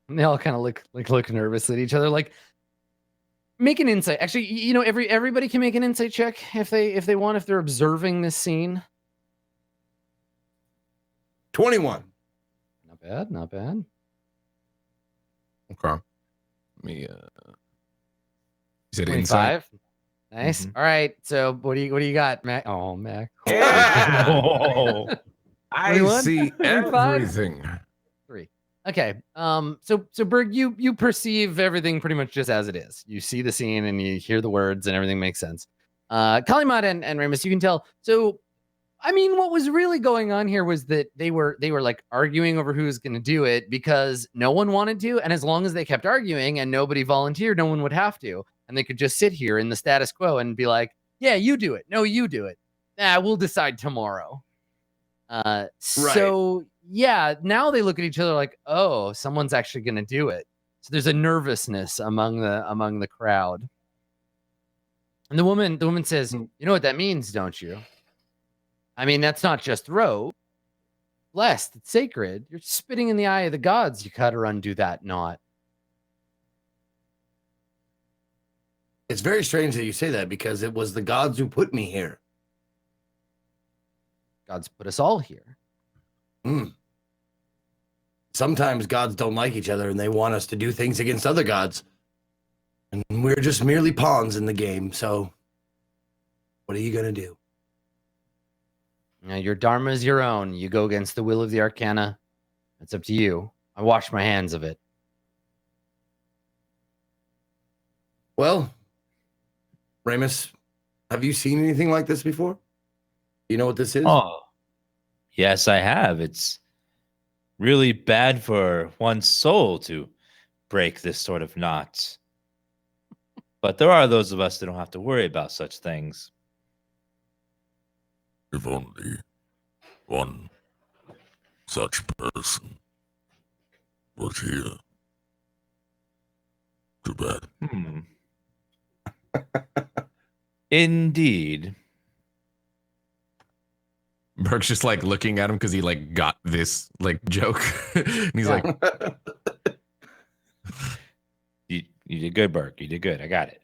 And they all kind of look nervously at each other. Like, make an insight. Actually, you know, everybody can make an insight check if they want, if they're observing this scene. 21. Not bad, not bad. Okay. Let me you said insight? 25. Nice. All right. So what do you got, Mac? Oh, Mac. Oh, I 21? see 25? everything. 3. Okay. So Berg, you perceive everything pretty much just as it is. You see the scene and you hear the words and everything makes sense. Kalimat and Remus, you can tell. So, I mean, what was really going on here was that they were like arguing over who was going to do it because no one wanted to, and as long as they kept arguing and nobody volunteered, no one would have to, and they could just sit here in the status quo and be like, "Yeah, you do it. No, you do it. Nah, we'll decide tomorrow." So yeah, now they look at each other like, "Oh, someone's actually going to do it." So there's a nervousness among the crowd. And the woman says, "You know what that means, don't you? I mean, that's not just rope. Blessed, it's sacred. You're spitting in the eye of the gods. You cut or undo that knot." It's very strange that you say that because it was the gods who put me here. God's put us all here. Sometimes gods don't like each other and they want us to do things against other gods. And we're just merely pawns in the game. So what are you going to do? Your dharma is your own. You go against the will of the Arcana. It's up to you. I wash my hands of it. Well, Ramus, have you seen anything like this before? You know what this is? Oh, yes, I have. It's really bad for one's soul to break this sort of knot. But there are those of us that don't have to worry about such things. If only one such person was here. Too bad. Indeed. Burke's just like looking at him because he like got this like joke. And he's like, You did good, Burke. You did good. I got it.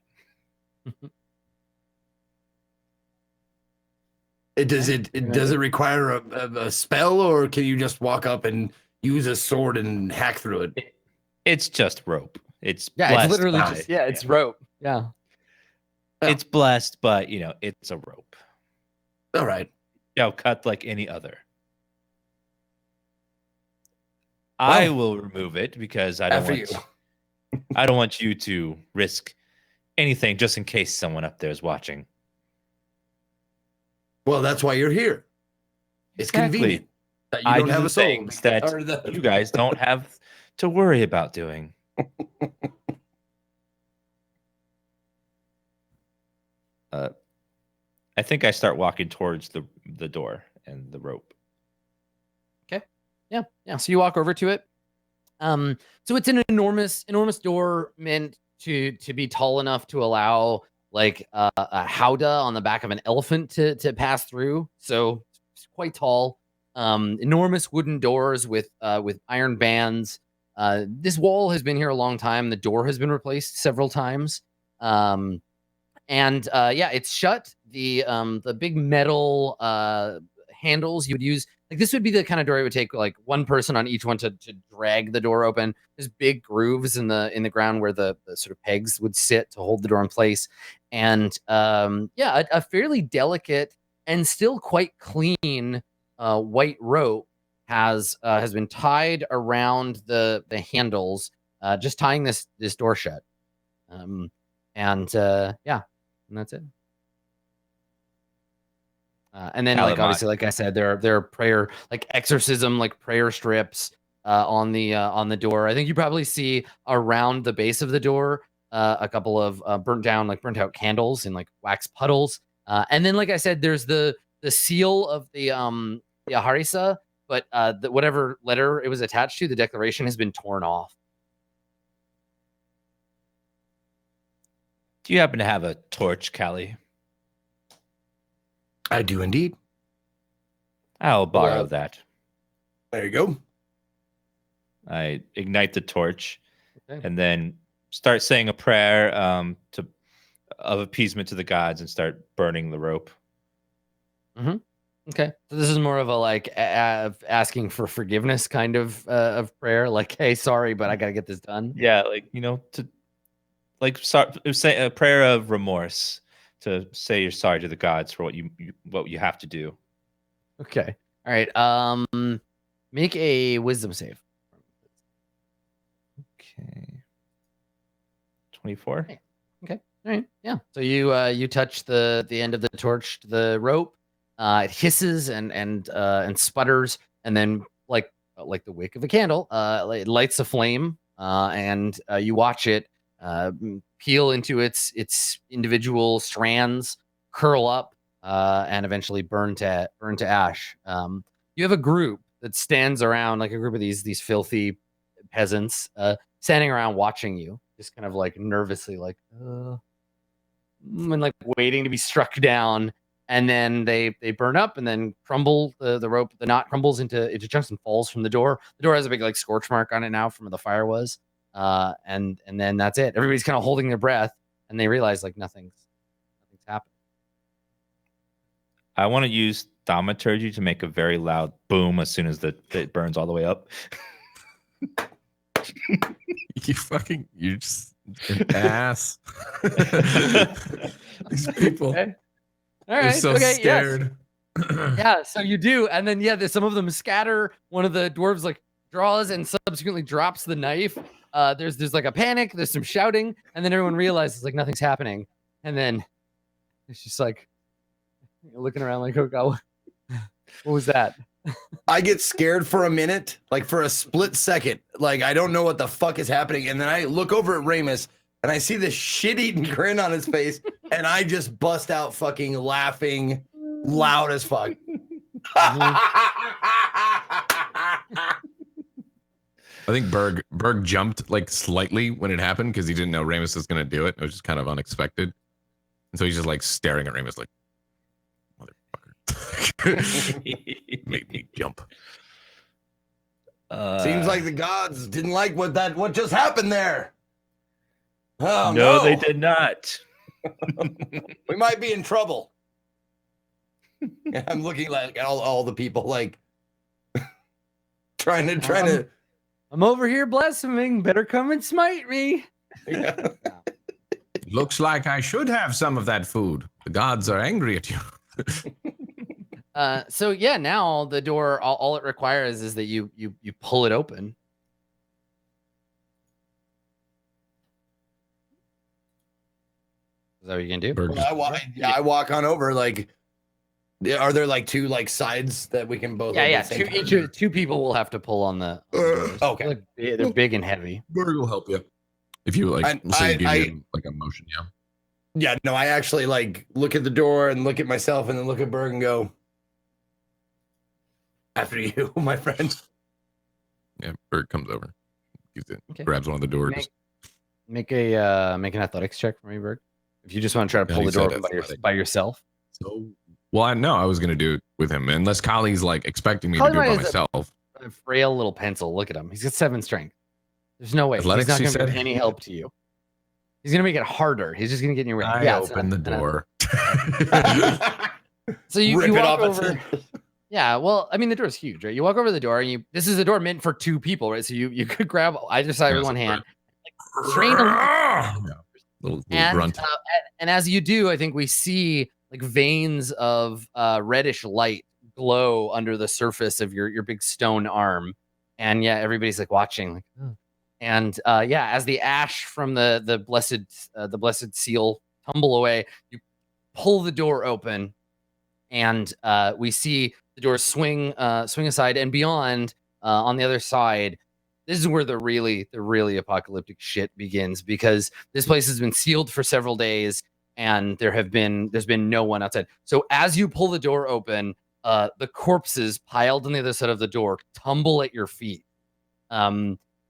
Does it require a spell, or can you just walk up and use a sword and hack through it? It's just rope. It's Yeah, blessed it's literally by- just it's rope. Yeah. It's blessed, but it's a rope. All right. Cut like any other. I will remove it because I don't after want you. I don't want you to risk anything just in case someone up there is watching. Well, that's why you're here. It's Exactly. convenient that you I don't do have the a soul. things that Or the- you guys don't have to worry about doing. I think I start walking towards the door and the rope. Yeah. So you walk over to it. So it's an enormous door meant to be tall enough to allow like a howdah on the back of an elephant to pass through. So it's quite tall. Enormous wooden doors with iron bands. This wall has been here a long time. The door has been replaced several times. And it's shut. The big metal handles you would use, like this would be the kind of door it would take like one person on each one to drag the door open. There's big grooves in the ground where the sort of pegs would sit to hold the door in place. And a fairly delicate and still quite clean white rope has been tied around the handles, just tying this door shut. And that's it. And then, like, obviously, like I said, there are prayer, like exorcism, like prayer strips on the door. I think you probably see around the base of the door a couple of burnt out candles in like wax puddles. And then, like I said, there's the seal of the Harisa, but whatever letter it was attached to, the declaration has been torn off. Do you happen to have a torch, Callie? I do indeed. I'll borrow that. There you go. I ignite the torch, Okay. and then start saying a prayer of appeasement to the gods and start burning the rope. Okay, so this is more of a like asking for forgiveness kind of prayer. Like, hey, sorry, but I gotta get this done. Yeah, say a prayer of remorse to say you're sorry to the gods for what you have to do. Okay, all right. Make a wisdom save. Okay. 24. Okay. All right. Yeah. So you touch the end of the torch to the rope. It hisses and sputters, and then like the wick of a candle, it lights a flame, and you watch it peel into its individual strands, curl up, and eventually burn to ash. You have a group that stands around, like a group of these filthy peasants, standing around watching you, just kind of like nervously, like and like waiting to be struck down. And then they burn up and then crumble the rope. The knot crumbles into chunks and falls from the door. The door has a big like scorch mark on it now from where the fire was. And then that's it. Everybody's kind of holding their breath, and they realize like nothing's happened. I want to use thaumaturgy to make a very loud boom as soon as it burns all the way up. You're just an ass. These people. Okay. All right. They're so okay, scared. Yeah, so you do, and then some of them scatter. One of the dwarves like draws and subsequently drops the knife. There's like a panic. There's some shouting, and then everyone realizes like nothing's happening, and then it's just like looking around like, oh god, what was that? I get scared for a minute, like for a split second. Like, I don't know what the fuck is happening. And then I look over at Ramus and I see this shit-eating grin on his face. And I just bust out fucking laughing loud as fuck. I think Berg jumped like slightly when it happened because he didn't know Ramus was going to do it. It was just kind of unexpected. And so he's just like staring at Ramus like, motherfucker. Made me jump. Seems like the gods didn't like what just happened there. Oh, no, they did not. We might be in trouble. I'm looking like at all the people like trying to. I'm over here blaspheming. Better come and smite me. Yeah. Looks like I should have some of that food. The gods are angry at you. So now the door, all it requires is that you pull it open. Is that what you can do? Well, I walk on over. Like, are there like two like sides that we can both? Yeah. Two people will have to pull on the. doors. Okay. They're big and heavy. Berg will help you. If you like, give you like a motion, yeah. Yeah, no, I actually like look at the door and look at myself and then look at Berg and go, after you, my friend. Yeah, Berg comes over. Okay. Grabs one of the doors. Make an athletics check for me, Berg. If you just want to try to pull the door open by yourself. So, well, I know I was going to do it with him, unless Kali's like expecting me to do it by myself. A frail little pencil. Look at him. He's got 7 strength. There's no way. Athletics, he's not going to be any help to you. He's going to make it harder. He's just going to get in your way. I open the door. So you walk over. Yeah, well, I mean, the door is huge, right? You walk over the door, and this is a door meant for 2 people, right? So you could grab either side with one hand, like, train a little grunt. And as you do, I think we see like veins of reddish light glow under the surface of your big stone arm, and everybody's like watching, like, oh. And as the ash from the blessed seal tumble away, you pull the door open, and we see the door swing aside, and beyond on the other side, this is where the really apocalyptic shit begins, because this place has been sealed for several days, and there's been no one outside. So as you pull the door open, the corpses piled on the other side of the door tumble at your feet.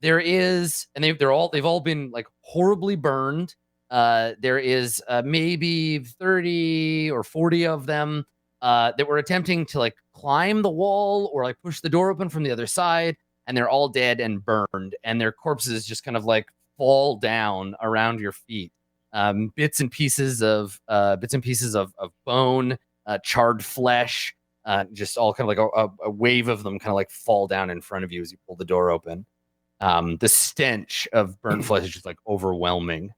There is, and they've all been like horribly burned. There is maybe 30 or 40 of them that were attempting to like climb the wall or like push the door open from the other side, and they're all dead and burned, and their corpses just kind of like fall down around your feet. Bits and pieces of bone, charred flesh, just all kind of like a wave of them kind of like fall down in front of you as you pull the door open. The stench of burnt flesh is just like overwhelming.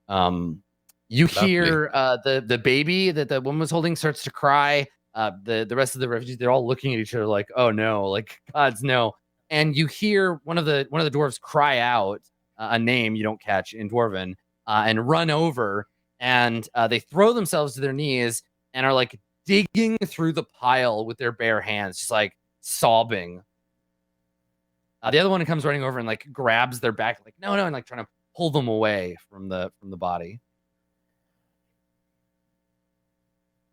You hear the baby that the woman was holding starts to cry. The rest of the refugees, they're all looking at each other like, oh no, like gods no. And you hear one of the dwarves cry out a name you don't catch in Dwarven, and run over, and they throw themselves to their knees and are like digging through the pile with their bare hands, just like sobbing. The other one comes running over and like grabs their back, like no, and like trying to pull them away from the body.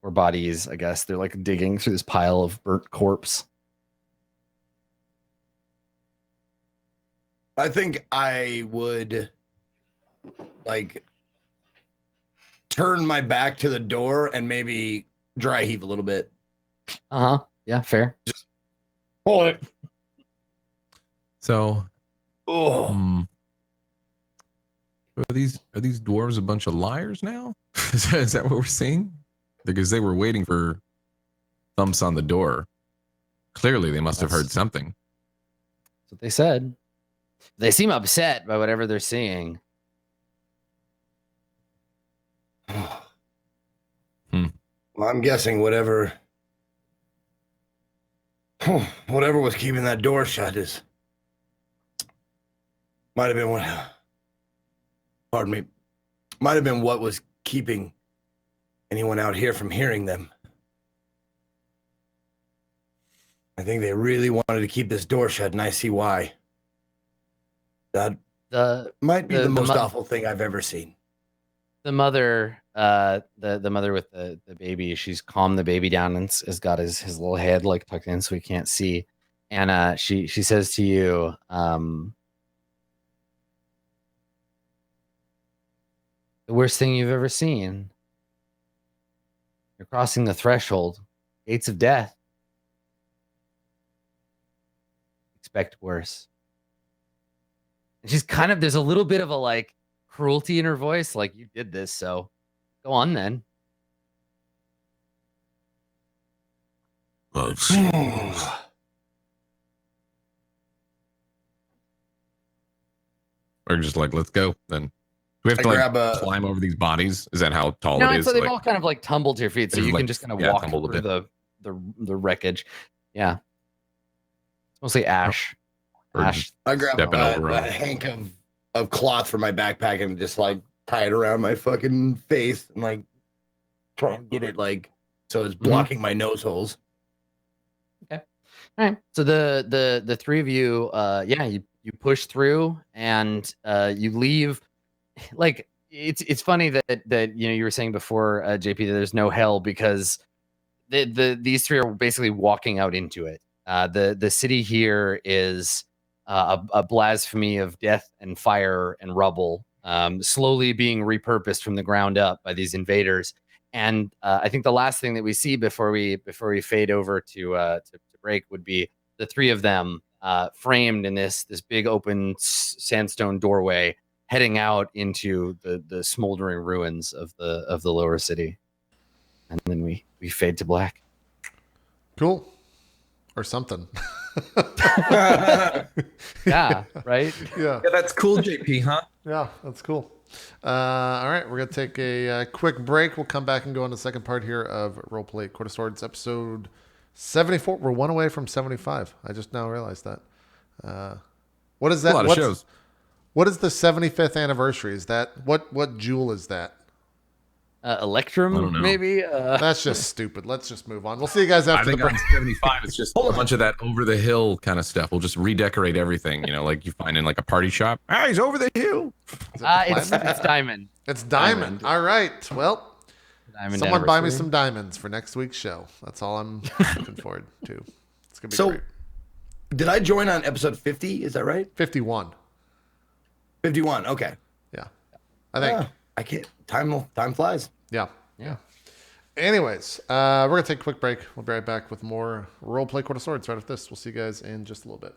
Or bodies, I guess. They're like digging through this pile of burnt corpse. I think I would like turn my back to the door and maybe dry heave a little bit. Yeah, fair. Just pull it. So, are these dwarves a bunch of liars now? Is that what we're seeing? Because they were waiting for thumps on the door. Clearly, they must have heard something. That's what they said. They seem upset by whatever they're seeing. Well, I'm guessing whatever Whatever was keeping that door shut might have been what. Pardon me. Might have been what was keeping anyone out here from hearing them. I think they really wanted to keep this door shut, and I see why. That might be the most awful thing I've ever seen. The mother, the mother with the baby, she's calmed the baby down and has got his little head like tucked in so he can't see. And she says to you, the worst thing you've ever seen. You're crossing the threshold, gates of death. Expect worse. And she's kind of, there's a little bit of a like cruelty in her voice, like you did this, so go on then. Let's Or just like, let's go then. Do we have to like climb over these bodies? Is that how tall it is? So they've all kind of like tumbled to your feet, so you can just kind of walk through the wreckage. Yeah. It's mostly ash. Ash. I grab a hank of cloth from my backpack and just like tie it around my fucking face and like try and get it like so it's blocking my nose holes. Okay. All right. So the three of you, you push through and you leave. Like it's funny that you were saying before, JP, that there's no hell because these three are basically walking out into it. The city here is a blasphemy of death and fire and rubble, slowly being repurposed from the ground up by these invaders. And I think the last thing that we see before we fade over to break would be the three of them framed in this big open sandstone doorway, heading out into the smoldering ruins of the lower city. And then we fade to black. Cool. Or something. Yeah, right? Yeah. Yeah, that's cool, JP, huh? Yeah, that's cool. All right, we're going to take a quick break. We'll come back and go on the second part here of Roleplay Court of Swords, episode 74. We're one away from 75. I just now realized that. What is that? A lot of shows. What is the 75th anniversary? Is that what jewel is that? Electrum, maybe? That's just stupid. Let's just move on. We'll see you guys after I think the break. on 75, it's just a bunch of that over the hill kind of stuff. We'll just redecorate everything, like you find in like a party shop. Ah, he's over the hill. It's diamond. It's diamond. All right. Well, diamond someone buy me some diamonds for next week's show. That's all I'm looking forward to. It's gonna be great. Did I join on episode 50? Is that right? 51. 51. Okay. Yeah. I think. I can't. Time flies. Yeah. Anyways, we're going to take a quick break. We'll be right back with more Roleplay Court of Swords right after this. We'll see you guys in just a little bit.